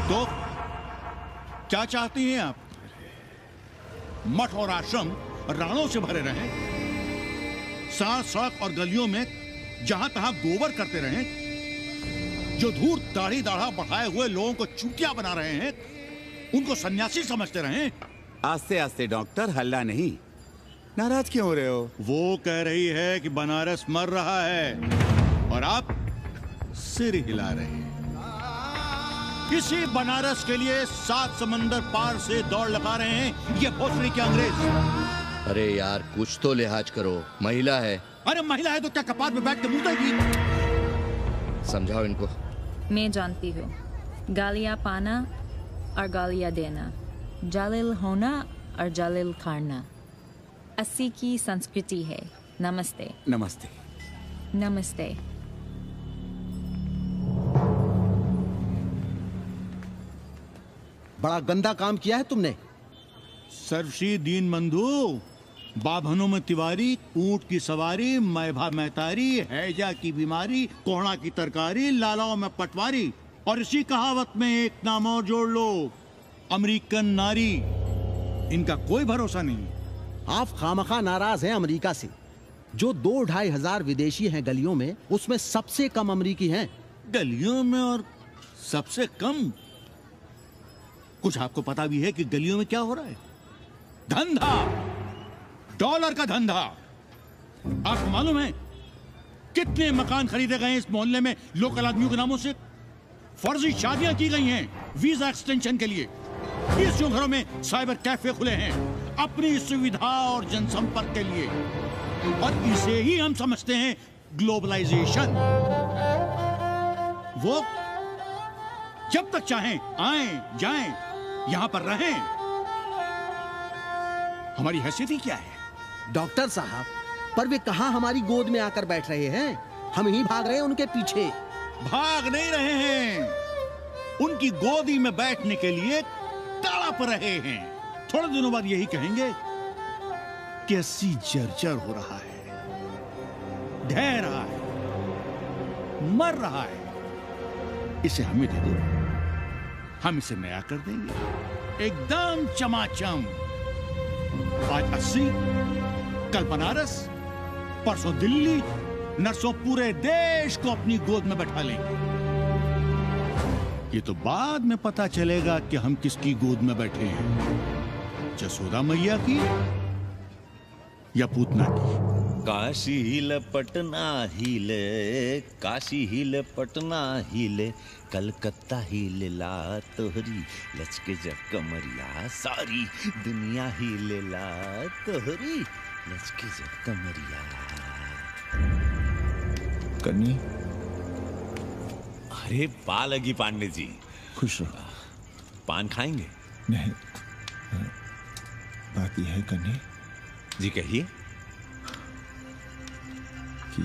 तो क्या चाहती हैं आप? मठ और आश्रम राणों से भरे रहें, सड़क सड़क और गलियों में जहां तहां गोबर करते रहें, जो धूर्त दाढ़ी दाढ़ा बढ़ाए हुए लोगों को चूतिया बना रहे हैं उनको सन्यासी समझते रहें। आस्ते आस्ते डॉक्टर, हल्ला नहीं। नाराज क्यों हो रहे हो? वो कह रही है कि बनारस मर रहा है और आप सिर हिला रहे हैं। इसी बनारस के लिए 7 समंदर पार से दौड़ लगा रहे हैं ये भोसड़ी के अंग्रेज। अरे यार, कुछ तो लिहाज करो, महिला है। अरे महिला है तो क्या कपाट पे बैठ के मुतेगी? समझाओ इनको। मैं जानती हूँ, गालियाँ पाना और गालियाँ देना, जालिल होना और जालिल खाना 80 की संस्कृति है। नमस्ते। नमस्ते। नमस्ते। बड़ा गंदा काम किया है तुमने। सर्वश्री दीन बंधु, बाभनों में तिवारी, ऊंट की सवारी, मैभा मैतारी, हैजा की बीमारी, कोहड़ा की तरकारी, लालाओं में पटवारी, और इसी कहावत में एक नाम और जोड़ लो, अमेरिकन नारी। इनका कोई भरोसा नहीं। आप खामखा नाराज हैं अमेरिका से। जो 2-2.5 हजार विदेशी हैं गलियों में, उसमें सबसे कम अमेरिकी हैं। गलियों में और सबसे कम? कुछ आपको पता भी है कि गलियों में क्या हो रहा है? धंधा, डॉलर का धंधा। आपको मालूम है कितने मकान खरीदे गए इस मोहल्ले में लोकल आदमियों के नामों से? फर्जी शादियां की गई हैं वीजा एक्सटेंशन के लिए। इस जो घरों में साइबर कैफे खुले हैं अपनी सुविधा और जनसंपर्क के लिए, और इसे ही हम समझते हैं ग्लोबलाइजेशन। वो जब तक चाहें आएं जाएं, यहां पर रहें। हमारी हैसियत ही क्या है? डॉक्टर साहब, पर वे कहां हमारी गोद में आकर बैठ रहे हैं? हम ही भाग रहे हैं उनके पीछे। भाग नहीं रहे हैं, उनकी गोदी में बैठने के लिए तड़प रहे हैं। थोड़े दिनों बाद यही कहेंगे कैसी जर्जर हो रहा है, ढह रहा है, मर रहा है, इसे हमें दे दो, हम इसे नया कर देंगे एकदम चमाचम। आज 80, कल बनारस, परसों दिल्ली, नरसों पूरे देश को अपनी गोद में बैठा लेंगे। ये तो बाद में पता चलेगा कि हम किसकी गोद में बैठे हैं, जसोदा मैया की या पूतना की। काशी हिले पटना हिले, काशी हिले पटना हिले, कलकत्ता हिले ला तोहरी लचके जब कमरिया, सारी दुनिया हिले ला तोहरी लचके जब कमरिया। कन्नी, अरे पा लगी पांडे जी। खुश रहो। पान खाएंगे? नहीं, बात यह है कन्नी जी, कहिए। कि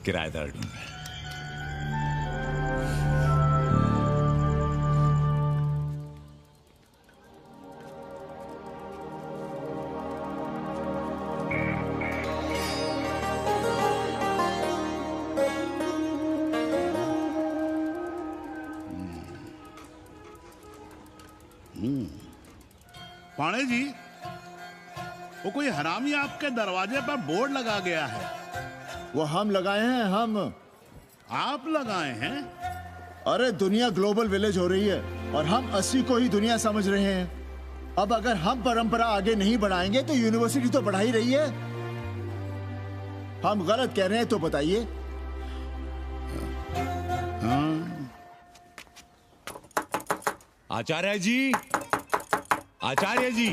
किराएदार ढूंढ। पाणे जी, वो कोई हरामी आपके दरवाजे पर बोर्ड लगा गया है। वो हम लगाए हैं, हम। आप लगाए हैं? अरे दुनिया ग्लोबल विलेज हो रही है और हम 80 को ही दुनिया समझ रहे हैं। अब अगर हम परंपरा आगे नहीं बढ़ाएंगे तो यूनिवर्सिटी तो बढ़ा ही रही है। हम गलत कह रहे हैं तो बताइए। आचार्य जी, आचार्य जी,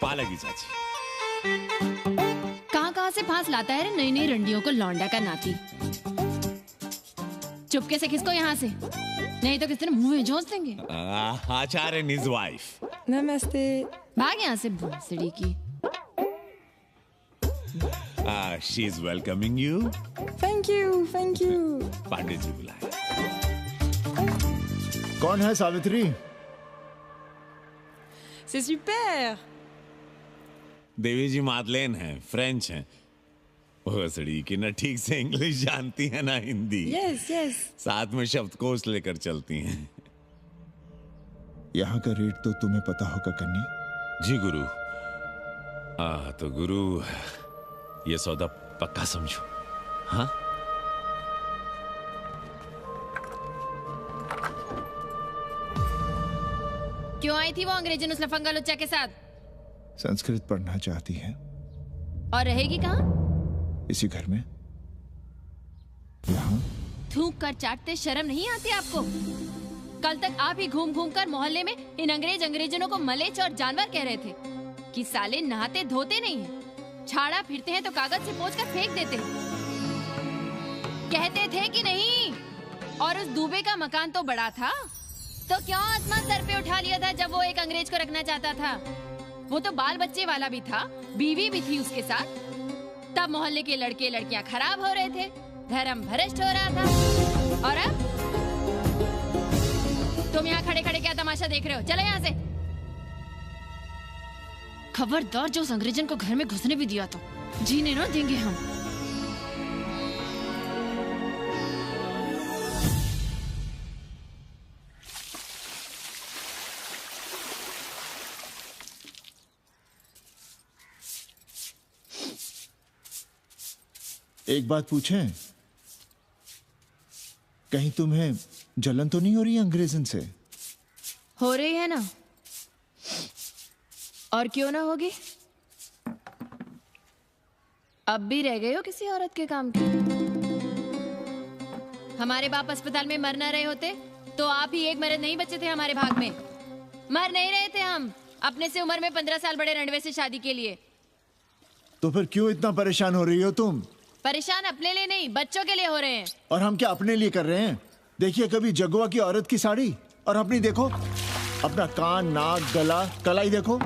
पालकी चाची। कहाँ से फांस लाता है रे नई नई रंडियों को, लौंडा का नाती। चुपके से खिसको यहाँ से, नहीं तो किसी ने मुंह में झोंस देंगे। आचार्य and his wife. नमस्ते। भाग यहाँ से भूसड़ी की। She is welcoming you. Thank you, thank you. पंडित जी बुलाए। कौन है सावित्री? C'est super. देवी जी मादलेन हैं, फ्रेंच हैं। भोसड़ी की न ठीक से इंग्लिश जानती है ना हिंदी। Yes, yes. साथ में शब्दकोश लेकर चलती हैं। यहाँ का रेट तो तुम्हें पता होगा कन्नी। जी गुरु। तो गुरु, ये सौदा पक्का समझो। हाँ? क्यों आई थी वो अंग्रेजन उस लफंगा लुच्चा के साथ? संस्कृत पढ़ना चाहती है। और रहेगी कहाँ? इसी घर में, यहाँ। थूक कर चाटते शर्म नहीं आती आपको? कल तक आप ही घूम घूम कर मोहल्ले में इन अंग्रेजनों को मलेच और जानवर कह रहे थे कि साले नहाते धोते नहीं हैं, छाड़ा फिरते हैं तो कागज से पोंछ कर फेंक देते हैं। कहते थे कि नहीं? और उस दूबे का मकान तो बड़ा था, तो क्यों आसमान सर पे उठा लिया था जब वो एक अंग्रेज को रखना चाहता था? वो तो बाल बच्चे वाला भी था, बीवी भी थी उसके साथ। तब मोहल्ले के लड़के लड़कियां खराब हो रहे थे, धर्म भ्रष्ट हो रहा था। और अब तुम यहाँ खड़े खड़े क्या तमाशा देख रहे हो? चले यहाँ से। खबरदार, जो उस अंग्रेजन को घर में घुसने भी दिया तो जीने ना देंगे हम। एक बात पूछें, कहीं तुम्हें जलन तो नहीं हो रही अंग्रेजन से? हो रही है ना, और क्यों ना होगी? अब भी रह गए हो किसी औरत के काम की? हमारे बाप अस्पताल में मर न रहे होते तो आप ही एक मर्द नहीं बचे थे हमारे भाग में। मर नहीं रहे थे हम अपने से उम्र में 15 साल बड़े रंडवे से शादी के लिए। तो फिर क्यों इतना परेशान हो रही हो तुम? परेशान अपने लिए नहीं, बच्चों के लिए हो रहे हैं। और हम क्या अपने लिए कर रहे हैं? देखिए कभी जगुआ की औरत की साड़ी और अपनी देखो, अपना कान, नाक, गला, कलाई देखो।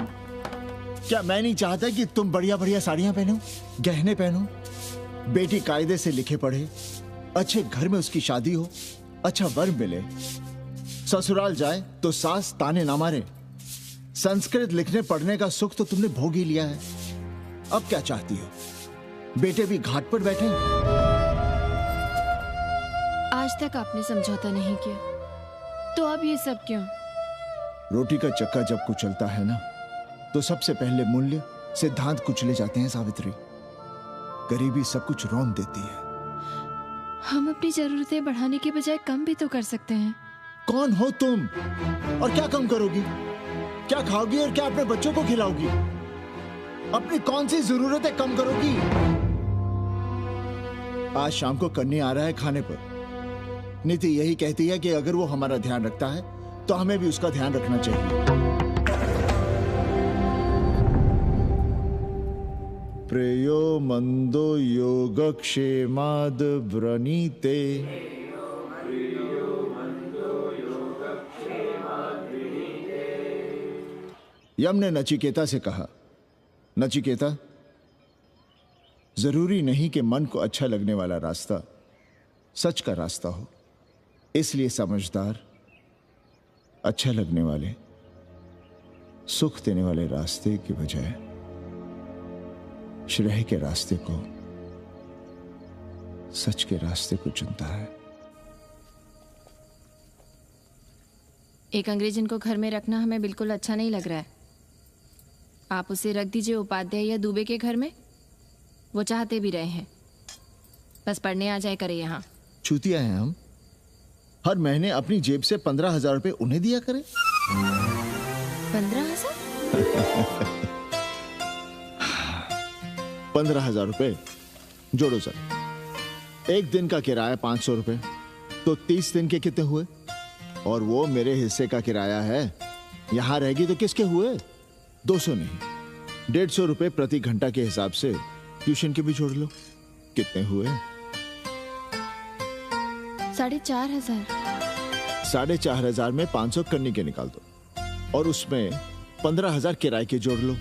क्या मैं नहीं चाहता कि तुम बढ़िया बढ़िया साड़ियां पहनो, गहने पहनो, बेटी कायदे से लिखे पढ़े, अच्छे घर में उसकी शादी हो, अच्छा वर मिले, ससुराल जाए तो सास ताने ना मारे। संस्कृत लिखने पढ़ने का सुख तो तुमने भोग ही लिया है, अब क्या चाहती हो? बेटे भी घाट पर बैठे। आज तक आपने समझौता नहीं किया, तो अब ये सब क्यों? रोटी का चक्का जब कुचलता है ना, तो सबसे पहले मूल्य सिद्धांत कुचले जाते हैं सावित्री। गरीबी सब कुछ रौंद देती है। हम अपनी जरूरतें बढ़ाने के बजाय कम भी तो कर सकते हैं। कौन हो तुम और क्या कम करोगी? क्या खाओगी और क्या अपने बच्चों को खिलाओगी? अपनी कौन सी जरूरतें कम करोगी? आज शाम को कन्नी आ रहा है खाने पर। नीति यही कहती है कि अगर वो हमारा ध्यान रखता है तो हमें भी उसका ध्यान रखना चाहिए। प्रेयो मंदो योगक्षेमाद व्रणीते यम ने नचिकेता से कहा, नचिकेता, जरूरी नहीं कि मन को अच्छा लगने वाला रास्ता सच का रास्ता हो। इसलिए समझदार, अच्छा लगने वाले, सुख देने वाले रास्ते की बजाय श्रेय के रास्ते को, सच के रास्ते को चुनता है। एक अंग्रेज इनको घर में रखना हमें बिल्कुल अच्छा नहीं लग रहा है। आप उसे रख दीजिए उपाध्याय या दुबे के घर में, वो चाहते भी रहे हैं, बस पढ़ने आ जाए करे यहाँ। चूतिया हैं हम, हर महीने अपनी जेब से 15,000 रुपए उन्हें दिया करें। 15,000? 15,000 रुपए जोड़ो सर। एक दिन का किराया 500 रुपए, तो 30 दिन के कितने हुए? और वो मेरे हिस्से का किराया है, यहां रहेगी तो किसके हुए? 200 नहीं, 150 रुपए प्रति घंटा के हिसाब से ट्यूशन के भी जोड़ लो, कितने हुए? 4,500। 4,500 में 500 कन्नी के निकाल दो, और उसमें 15,000 किराए के जोड़ लो,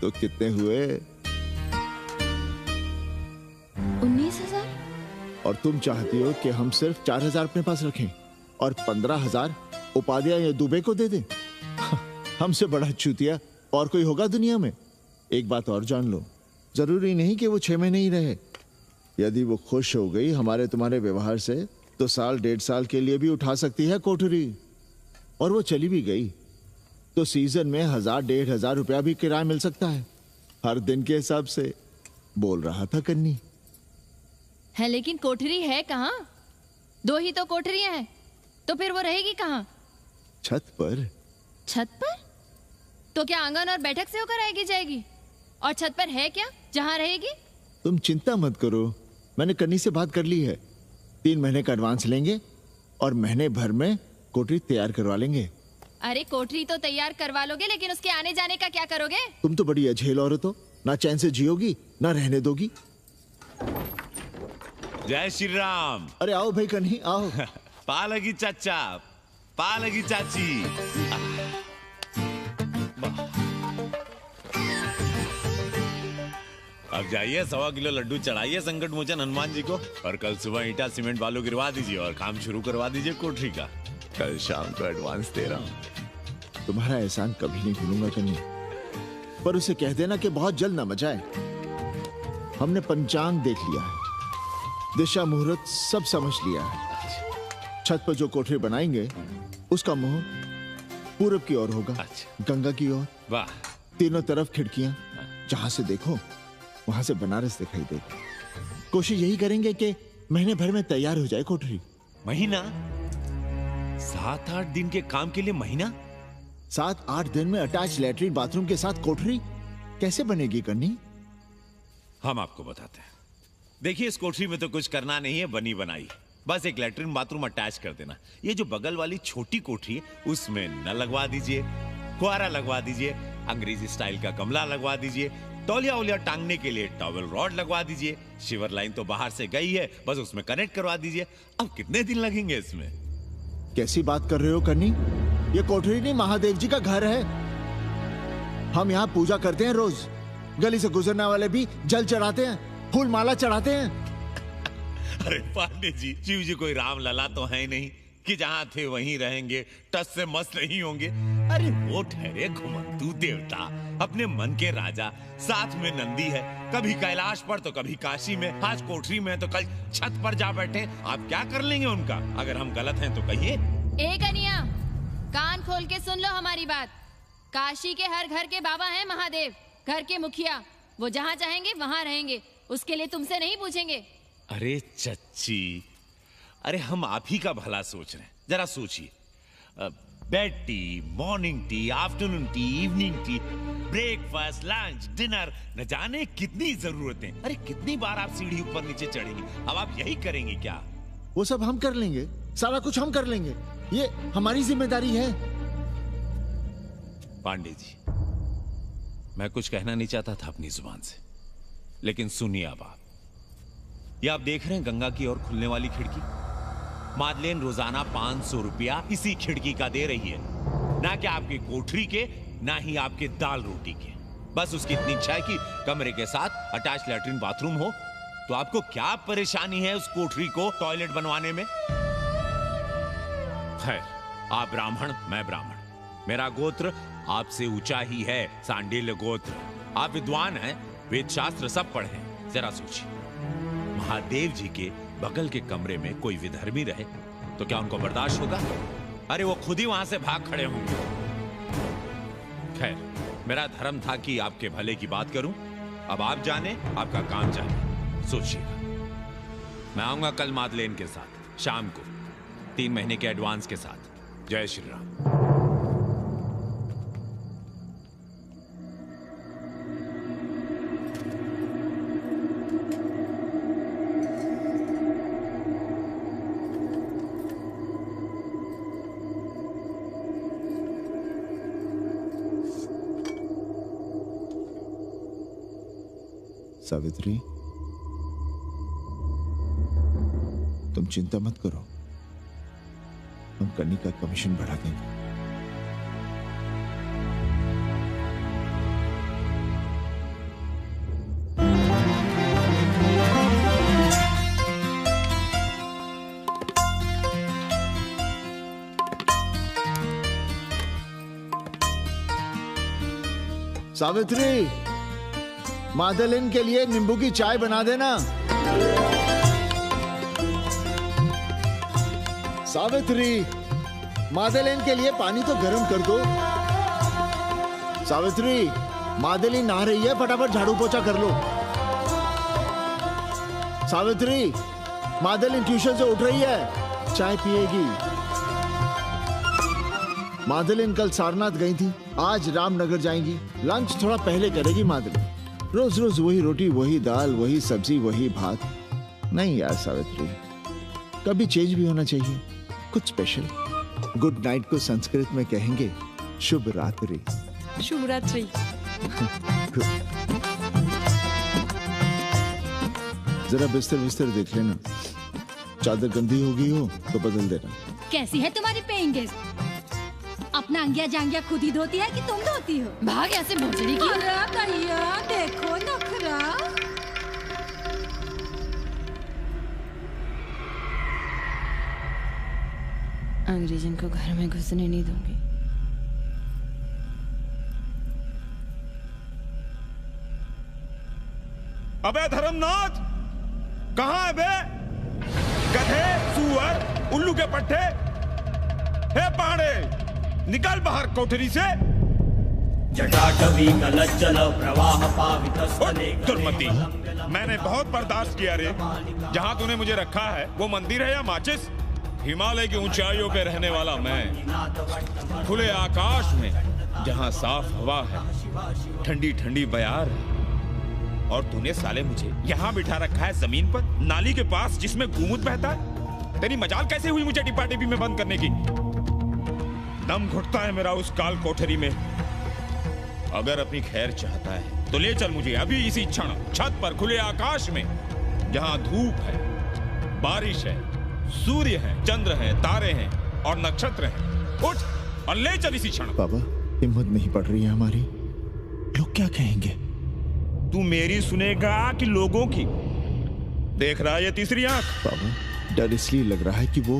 तो कितने हुए? 19,000। और तुम चाहती हो कि हम सिर्फ 4,000 अपने पास रखें और 15,000 उपाध्याय या दुबे को दे दें? हमसे बड़ा चूतिया और कोई होगा दुनिया में? एक बात और जान लो, जरूरी नहीं कि वो 6 महीने ही रहे। यदि वो खुश हो गई हमारे तुम्हारे व्यवहार से, तो 1.5 साल के लिए भी उठा सकती है कोठरी। और वो चली भी गई तो सीजन में 1,000-1,500 रुपया भी किराया मिल सकता है, हर दिन के हिसाब से। बोल रहा था कन्नी है, लेकिन कोठरी है कहाँ? 2 ही तो कोठरियां हैं, तो फिर वो रहेगी कहाँ? छत पर। छत पर? तो क्या आंगन और बैठक से होकर आएगी जाएगी? और छत पर है क्या जहाँ रहेगी? तुम चिंता मत करो, मैंने कन्नी से बात कर ली है। 3 महीने का एडवांस लेंगे और महीने भर में कोठरी तैयार करवा लेंगे। अरे कोठरी तो तैयार करवा लोगे, लेकिन उसके आने जाने का क्या करोगे? तुम तो बड़ी अझेल औरत हो, ना चैन से जियोगी ना रहने दोगी। जय श्री राम। अरे आओ भाई कन्ही आओ। पालगी चाचा, पालगी चाची। अब जाइए 1.25 किलो लड्डू चढ़ाइए संकट मोचन हनुमान जी को, और कल सुबह ईटा सीमेंट बालू गिरवा दीजिए और काम शुरू करवा दीजिए कोठरी का। कल शाम को एडवांस दे रहा हूँ। तुम्हारा एहसान कभी नहीं भूलूंगा कन्नी, पर उसे कह देना कि बहुत जल्द न मचाए। हमने पंचांग देख लिया है, दिशा मुहूर्त सब समझ लिया है। छत पर जो कोठरी बनाएंगे उसका मुंह पूरब की ओर होगा। गंगा की ओर। वाह। तीनों तरफ खिड़कियां, जहां से देखो वहां से बनारस दिखाई देगा। कोशिश यही करेंगे कि महीने भर में तैयार हो जाए कोठरी। महीना? 7-8 दिन के काम के लिए महीना? 7-8 दिन में अटैच लैट्रिन बाथरूम के साथ कोठरी कैसे बनेगी कन्नी? हम आपको बताते हैं। देखिए, इस कोठरी में तो कुछ करना नहीं है, बनी बनाई। बस एक लैट्रिन बाथरूम अटैच कर देना। ये जो बगल वाली छोटी कोठरी है उसमें नल लगवा दीजिए, फुहारा लगवा दीजिए, अंग्रेजी स्टाइल का गमला लगवा दीजिए, तौलिया उलिया टांगने के लिए टॉवेल रॉड लगवा दीजिए। शिवर लाइन तो बाहर से गई है, बस उसमें कनेक्ट करवा दीजिए। अब कितने दिन लगेंगे इसमें? कैसी बात कर रहे हो कन्नी? ये कोठरी नहीं, महादेव जी का घर है। हम यहाँ पूजा करते हैं रोज। गली से गुजरने वाले भी जल चढ़ाते हैं, फूल माला चढ़ाते हैं। अरे पांडे जी, शिव जी कोई राम लला तो है नहीं कि जहां थे वहीं रहेंगे, टस से मस्त नहीं होंगे। अरे वो ठहरे घुमंतू देवता, अपने मन के राजा, साथ में नंदी है, कभी कैलाश पर तो कभी काशी में, आज कोठरी में तो कल छत पर जा बैठे। आप क्या कर लेंगे उनका? अगर हम गलत हैं तो कहिए। ए कन्या, कान खोल के सुन लो हमारी बात। काशी के हर घर के बाबा हैं महादेव, घर के मुखिया। वो जहाँ चाहेंगे वहाँ रहेंगे, उसके लिए तुमसे नहीं पूछेंगे। अरे चच्ची, अरे हम आप ही का भला सोच रहे हैं, जरा सोचिए। Bed tea, morning tea, afternoon T, evening tea, breakfast, lunch, dinner, न जाने कितनी जरूरतें। अरे कितनी बार आप सीढ़ी ऊपर नीचे चढ़ेंगे। अब आप यही करेंगे क्या? वो सब हम कर लेंगे, सारा कुछ हम कर लेंगे, ये हमारी जिम्मेदारी है। पांडे जी, मैं कुछ कहना नहीं चाहता था अपनी जुबान से, लेकिन सुनिए अब आप। ये आप देख रहे हैं गंगा की ओर खुलने वाली खिड़की? मादलेन रोजाना 500 रुपया इसी खिड़की का दे रही है, ना कि आपकी कोठरी के ना ही आपके दाल रोटी के। बस उसकी इतनी इच्छा है कि कमरे के साथ अटैच लैट्रिन बाथरूम हो। तो आपको क्या परेशानी है उस कोठरी को टॉयलेट बनवाने में? खैर, आप ब्राह्मण, मैं ब्राह्मण, मेरा गोत्र आपसे ऊंचा ही है, सांडिल्य गोत्र। आप विद्वान हैं, वेद शास्त्र सब पढ़े हैं। जरा सोचिए, महादेव जी के बगल के कमरे में कोई विधर्मी रहे तो क्या उनको बर्दाश्त होगा? अरे वो खुद ही वहां से भाग खड़े होंगे। खैर, मेरा धर्म था कि आपके भले की बात करूं। अब आप जाने, आपका काम जाने, सोचिएगा। मैं आऊंगा कल मादलेन के साथ शाम को, 3 महीने के एडवांस के साथ। जय श्री राम। सावित्री, तुम चिंता मत करो, हम कन्नी का कमीशन बढ़ा देंगे। सावित्री, मादलिन के लिए नींबू की चाय बना देना। सावित्री, मादलिन के लिए पानी तो गर्म कर दो। सावित्री, मादलिन नहा रही है, फटाफट झाड़ू पोछा कर लो। सावित्री, मादलिन ट्यूशन से उठ रही है, चाय पिएगी। मादलिन कल सारनाथ गई थी, आज रामनगर जाएंगी। लंच थोड़ा पहले करेगी मादलिन। रोज रोज वही रोटी, वही दाल, वही सब्जी, वही भात। नहीं यार सावित्री, कभी चेंज भी होना चाहिए, कुछ स्पेशल। गुड नाइट को संस्कृत में कहेंगे शुभ रात्रि। शुभ रात्रि। जरा बिस्तर बिस्तर देख लेना, चादर गंदी हो गई हो तो बदल देना। कैसी है तुम्हारी पेइंग गेस्ट? अपना अंगिया जांगिया खुद ही धोती है कि तुम धोती हो? भाग ऐसे भोसड़ी की। अरे भैया देखो नखरा। अंग्रेजन को घर में घुसने नहीं दूंगी। अबे धर्मनाथ, कहाँ है बे? गधे, सुअर, उल्लू के पट्टे। हे पाड़े, निकल बाहर कोठरी से। जटाटवी कलज्जल प्रवाह पावितस्तने। दुर्मति, मैंने बहुत बर्दाश्त किया रे। जहाँ तूने मुझे रखा है वो मंदिर है या माचिस? हिमालय की ऊंचाइयों पे रहने वाला मैं, खुले आकाश में जहाँ साफ हवा है, ठंडी ठंडी बयार है, और तूने साले मुझे यहाँ बिठा रखा है जमीन पर, नाली के पास जिसमें गोमूत्र बहता है। तेरी मजाल कैसे हुई मुझे डिब्बा डिब्बी में बंद करने की? दम घुटता है मेरा उस काल कोठरी में। अगर अपनी खैर चाहता है तो ले चल मुझे अभी इसी क्षण छत पर खुले आकाश में, जहां धूप है, बारिश है, सूर्य है, चंद्र है, तारे हैं और नक्षत्र हैं। उठ और ले चल इसी क्षण। बाबा, हिम्मत नहीं पड़ रही है हमारी, लोग क्या कहेंगे? तू मेरी सुनेगा कि लोगों की? देख रहा है ये तीसरी आंख? बाबा, डर इसलिए लग रहा है कि वो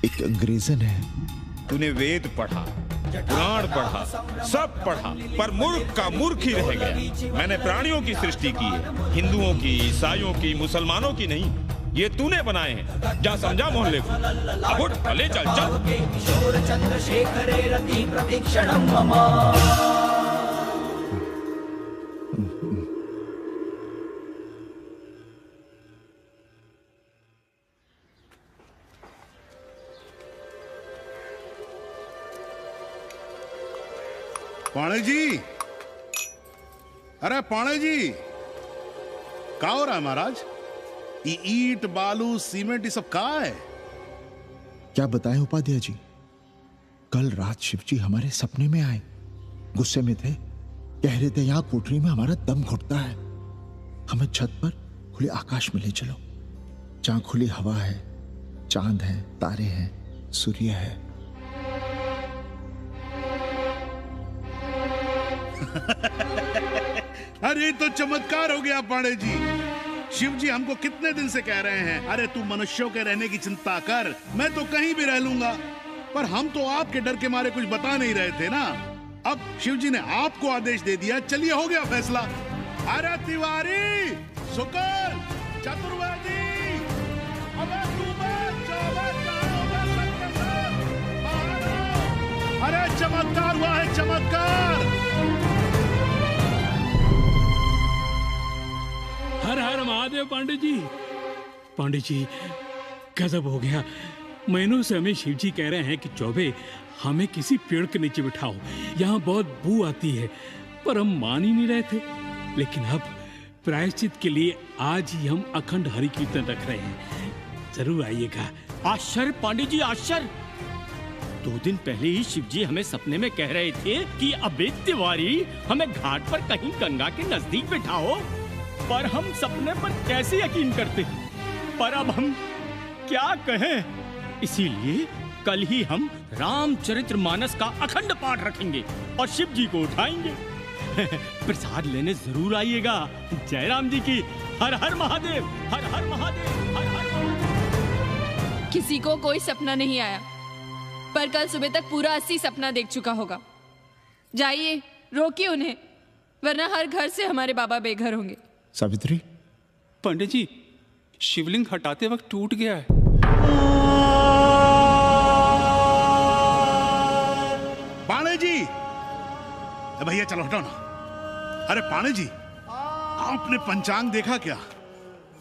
एक अंग्रेजन है। तूने वेद पढ़ा, पुराण पढ़ा, सब पढ़ा, पर मूर्ख का मूर्ख ही रह गया। मैंने प्राणियों की सृष्टि की है, हिंदुओं की, ईसाइयों की, मुसलमानों की नहीं। ये तूने बनाए हैं। जा समझा मोहल्ले को। अब उठ, ले चल चल। पाणे जी, अरे पाणे जी, क्या हो रहा है महाराज? ये ईंट, बालू, सीमेंट, ये सब कहाँ है? क्या बताएं उपाध्याय जी, कल रात शिवजी हमारे सपने में आए, गुस्से में थे, कह रहे थे यहाँ कोठरी में हमारा दम घुटता है, हमें छत पर खुले आकाश में ले चलो, जहां खुली हवा है, चांद है, तारे हैं, सूर्य है। अरे तो चमत्कार हो गया पांडे जी। शिव जी हमको कितने दिन से कह रहे हैं, अरे तू मनुष्यों के रहने की चिंता कर, मैं तो कहीं भी रह लूंगा। पर हम तो आपके डर के मारे कुछ बता नहीं रहे थे ना। अब शिव जी ने आपको आदेश दे दिया, चलिए हो गया फैसला। अरे तिवारी, शुक्ल, चतुर्वेदी, अरे चमत्कार हुआ है, चमत्कार। हर हर महादेव पांडे जी। पांडे जी गजब हो गया। महीनों से हमें शिव जी कह रहे हैं कि चौबे हमें किसी पेड़ के नीचे बिठाओ, यहाँ बहुत बू आती है, पर हम मान ही नहीं रहे थे। लेकिन अब प्रायश्चित के लिए आज ही हम अखंड हरि कीर्तन रख रहे हैं, जरूर आइएगा। आश्चर्य पांडे जी, आश्चर्य। 2 दिन पहले ही शिव जी हमें सपने में कह रहे थे कि अबे तिवारी हमें घाट पर कहीं गंगा के नजदीक बिठाओ, पर हम सपने पर कैसे यकीन करते। पर अब हम क्या कहें, इसीलिए कल ही हम रामचरितमानस का अखंड पाठ रखेंगे और शिव जी को उठाएंगे। प्रसाद लेने जरूर आइएगा। जय राम जी की। हर हर महादेव, हर हर महादेव, हर हर महादेव। किसी को कोई सपना नहीं आया, पर कल सुबह तक पूरा 80 सपना देख चुका होगा। जाइए रोकिए उन्हें, वरना हर घर से हमारे बाबा बेघर होंगे। सावित्री, पंडित जी शिवलिंग हटाते वक्त टूट गया है। पांडे जी, भैया चलो हटाओ ना। अरे पांडे जी, आपने पंचांग देखा क्या?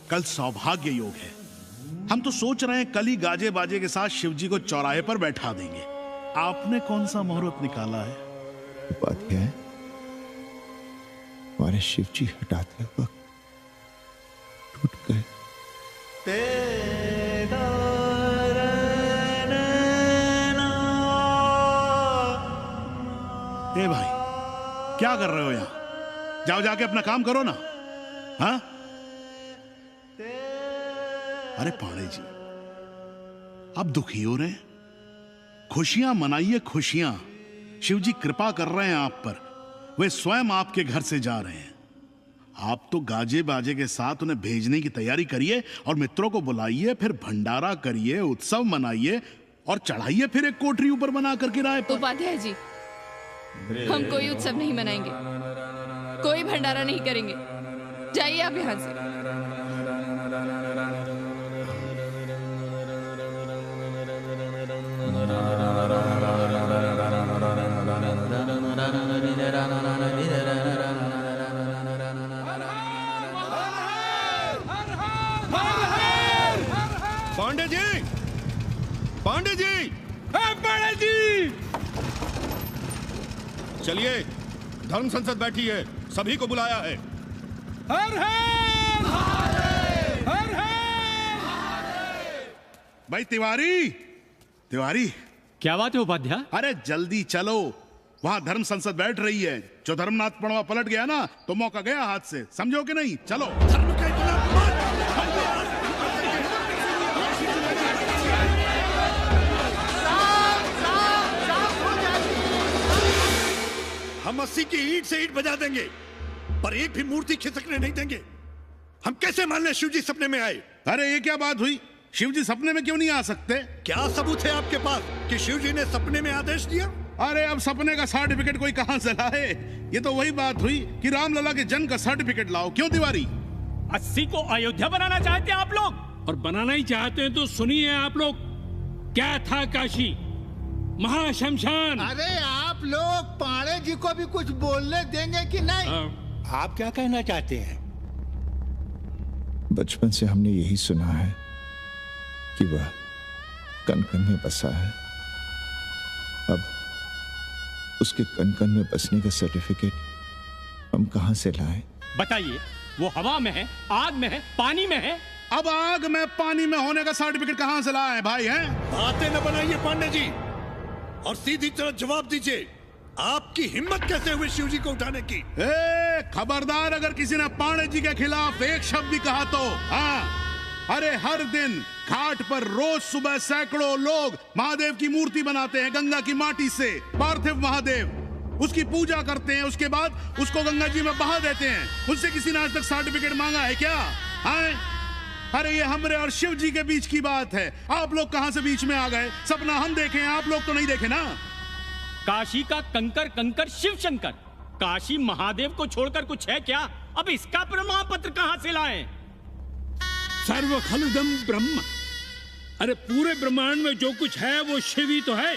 कल सौभाग्य योग है। हम तो सोच रहे हैं कल ही गाजे बाजे के साथ शिव जी को चौराहे पर बैठा देंगे। आपने कौन सा मुहूर्त निकाला है? बात क्या है, हमारे शिव जी हटाते वक्त टूट गए। ए भाई, क्या कर रहे हो यहाँ? जाओ जाके अपना काम करो ना। हाँ? अरे पांडे जी, आप दुखी हो रहे हैं? खुशियां मनाइए, खुशियां। शिव जी कृपा कर रहे हैं आप पर, वे स्वयं आपके घर से जा रहे हैं। आप तो गाजे बाजे के साथ उन्हें भेजने की तैयारी करिए और मित्रों को बुलाइए, फिर भंडारा करिए, उत्सव मनाइए और चढ़ाइए फिर एक कोठरी ऊपर बना कर किराए पर। उपाध्याय जी, हम कोई उत्सव नहीं मनाएंगे, कोई भंडारा नहीं करेंगे। जाइए आप यहाँ से। पांडे जी, पांडे जी, पांडे जी, चलिए, धर्म संसद बैठी है, सभी को बुलाया है। हर हर हर हर। भाई तिवारी, तिवारी, क्या बात है उपाध्याय? अरे जल्दी चलो, वहां धर्म संसद बैठ रही है। जो धर्मनाथ पड़वा पलट गया ना तो मौका गया हाथ से, समझो कि नहीं? चलो। हम 80 की ईंट से ईंट बजा देंगे, पर एक भी मूर्ति खिसकने नहीं देंगे। हम कैसे मान लें शिव जी सपने में आए? अरे ये क्या बात हुई? शिव जी सपने में क्यों नहीं आ सकते? क्या सबूत है आपके पास कि शिव जी ने सपने में आदेश दिया? अरे अब सपने का सर्टिफिकेट कोई कहां से लाए? ये तो वही बात हुई कि रामलला के जन्म का सर्टिफिकेट लाओ। क्यों तिवारी? 80 को अयोध्या बनाना चाहते हैं आप लोग? और बनाना ही चाहते हैं तो सुनिए आप लोग, क्या था काशी महाशमशान। अरे आप लोग पांडे जी को भी कुछ बोलने देंगे कि नहीं? आप क्या कहना चाहते हैं? बचपन से हमने यही सुना है कि वह कण कण में बसा है। अब उसके कण कण में बसने का सर्टिफिकेट हम कहां से लाएं? बताइए, वो हवा में है, आग में है, पानी में है? अब आग में पानी में होने का सर्टिफिकेट कहां से लाए भाई? हैं? बातें न बनाइए पांडे जी, और सीधी तरह जवाब दीजिए, आपकी हिम्मत कैसे हुई शिव जी को उठाने की? खबरदार, अगर किसी ने पांडे जी के खिलाफ एक शब्द भी कहा तो। हाँ, अरे हर दिन घाट पर रोज सुबह सैकड़ों लोग महादेव की मूर्ति बनाते हैं गंगा की माटी से, पार्थिव महादेव। उसकी पूजा करते हैं, उसके बाद उसको गंगा जी में बहा देते हैं। मुझसे किसी ने आज तक सर्टिफिकेट मांगा है क्या? हाँ? अरे ये हमरे और शिव जी के बीच की बात है। आप लोग कहां से बीच में आ गए? सपना हम देखे, आप लोग तो नहीं देखे ना। काशी का कंकर कंकर शिव शंकर, काशी महादेव को छोड़कर कुछ है क्या? अब इसका प्रमाण पत्र कहां से लाएं? सर्व खलुदम ब्रह्म, अरे पूरे ब्रह्मांड में जो कुछ है वो शिव ही तो है।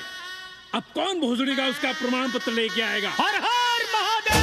अब कौन भोसड़ी का उसका प्रमाण पत्र लेके आएगा? हर हर महादेव!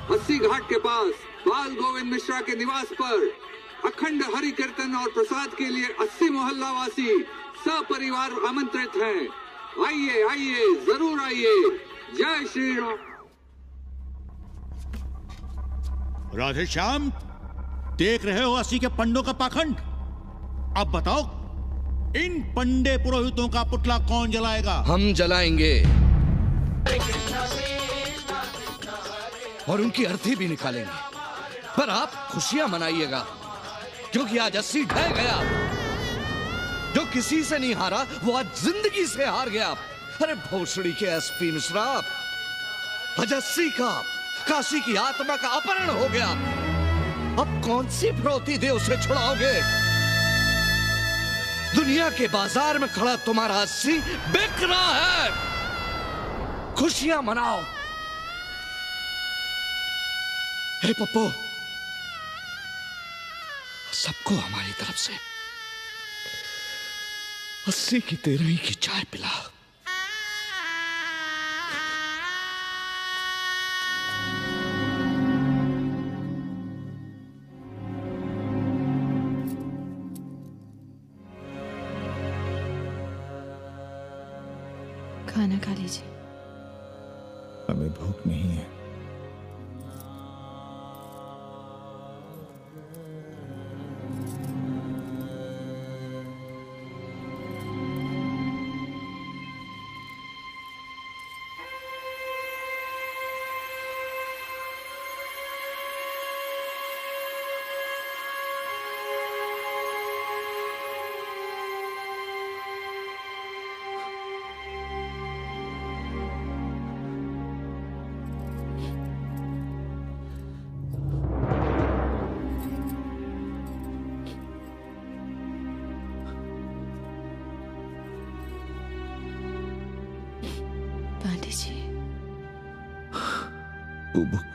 अस्सी घाट के पास बाल गोविंद मिश्रा के निवास पर अखंड हरि कीर्तन और प्रसाद के लिए 80 मोहल्ला वासी सपरिवार आमंत्रित हैं। आइए आइए, जरूर आइए। जय श्री राम। राधे श्याम, देख रहे हो 80 के पंडों का पाखंड। अब बताओ, इन पंडे पुरोहितों का पुतला कौन जलाएगा? हम जलाएंगे और उनकी अर्थी भी निकालेंगे। पर आप खुशियां मनाइएगा, क्योंकि आज 80 ढह गया। जो किसी से नहीं हारा वो आज जिंदगी से हार गया। अरे भोसड़ी के एसपी मिश्रा, आज 80 का काशी की आत्मा का अपहरण हो गया। अब कौन सी फिरौती दे उसे छुड़ाओगे? दुनिया के बाजार में खड़ा तुम्हारा 80 बिक रहा है। खुशियां मनाओ। हे पप्पू, सबको हमारी तरफ से 80 की 13 की चाय पिला। खाना खा लीजिए। हमें भूख नहीं है।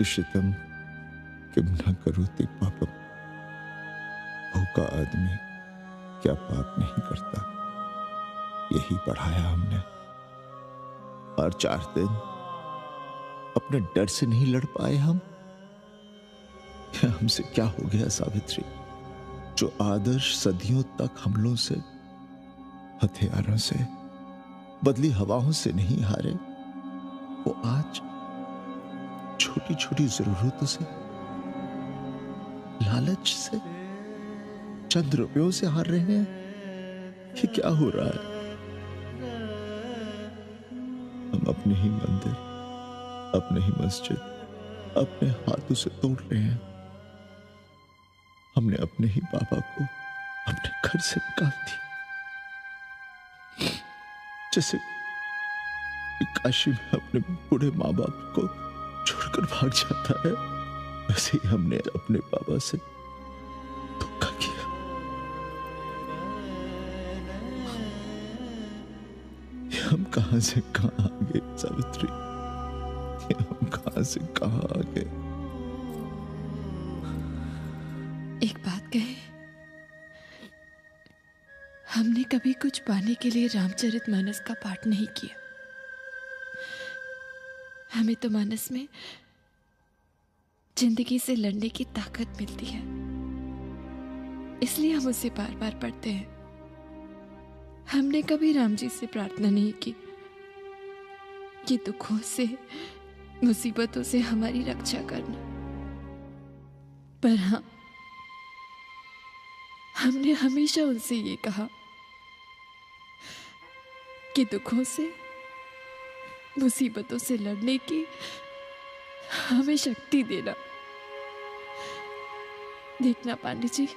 शितम किम न करोति पापम। भूखा आदमी क्या पाप नहीं करता, यही पढ़ाया हमने। और 4 दिन अपने डर से नहीं लड़ पाए हम। हमसे क्या हो गया सावित्री? जो आदर्श सदियों तक हमलों से, हथियारों से, बदली हवाओं से नहीं हारे, वो आज छोटी छोटी जरूरतों से, लालच से, चंद रुपयों से हार रहे हैं। ये क्या हो रहा है? हम अपने ही मंदिर, अपने ही मस्जिद अपने हाथों से तोड़ रहे हैं। हमने अपने ही बाबा को अपने घर से निकाल दिया। जैसे काशी में अपने बूढ़े माँ बाप को छोड़कर भाग जाता है, वैसे ही हमने अपने बाबा से धोखा किया। हम कहां से कहां आ गए सावित्री, हम कहां से कहां आ गए। एक बात कहे, हमने कभी कुछ पाने के लिए रामचरितमानस का पाठ नहीं किया। हमें तो मानस में जिंदगी से लड़ने की ताकत मिलती है, इसलिए हम उसे बार बार पढ़ते हैं। हमने कभी राम जी से प्रार्थना नहीं की कि दुखों से, मुसीबतों से हमारी रक्षा करना, पर हाँ, हमने हमेशा उनसे ये कहा कि दुखों से, मुसीबतों से लड़ने की हमें शक्ति देना। देखना पांडे जी,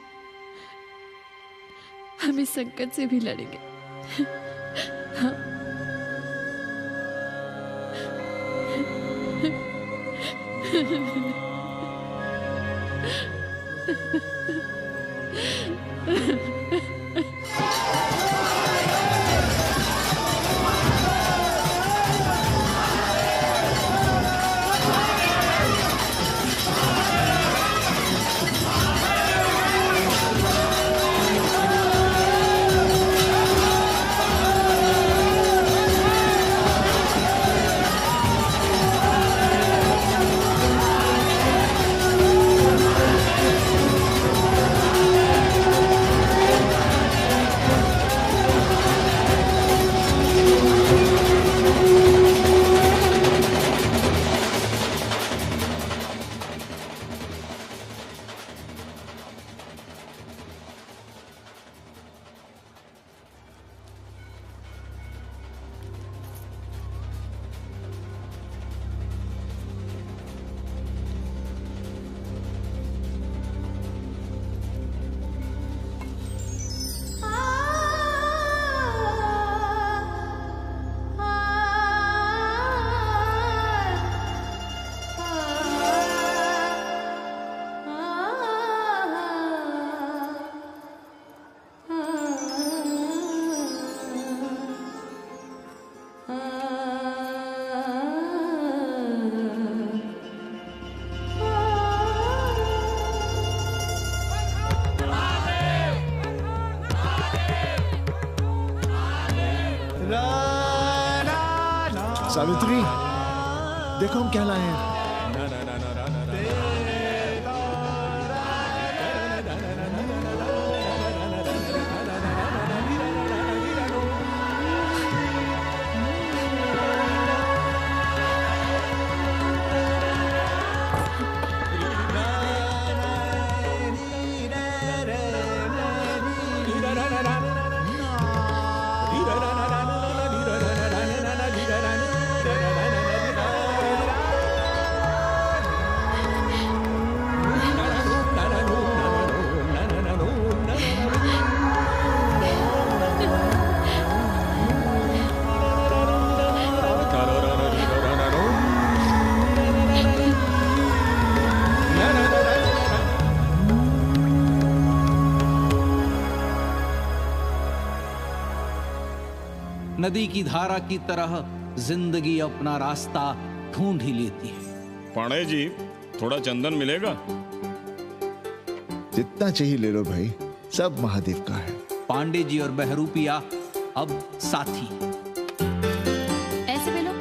हम इस संकट से भी लड़ेंगे। हाँ। सावित्री, देखो हम क्या लाए हैं। नदी की धारा की तरह जिंदगी अपना रास्ता ढूंढ ही लेती है। पांडे जी, थोड़ा चंदन मिलेगा? जितना चाहिए ले लो भाई, सब महादेव का है। पांडे जी और बहरूपिया अब साथी। ऐसे भी लो।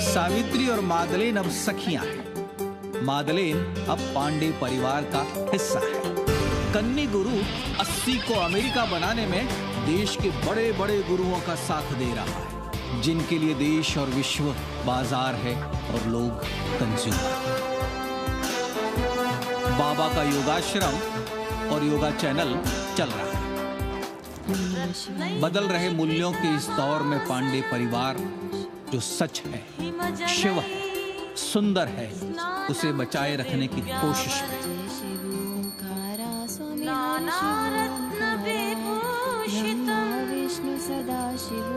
सावित्री और मादलेन अब सखियां हैं। मादलेन अब पांडे परिवार का हिस्सा है। कन्नी गुरु 80 को अमेरिका बनाने में देश के बड़े बड़े गुरुओं का साथ दे रहा है, जिनके लिए देश और विश्व बाजार है और लोग कंज्यूमर। बाबा का योगाश्रम और योगा चैनल चल रहा है। बदल रहे मूल्यों के इस दौर में पांडे परिवार जो सच है, शिव है, सुंदर है, उसे बचाए रखने की कोशिश में। विष्णु सदा शिव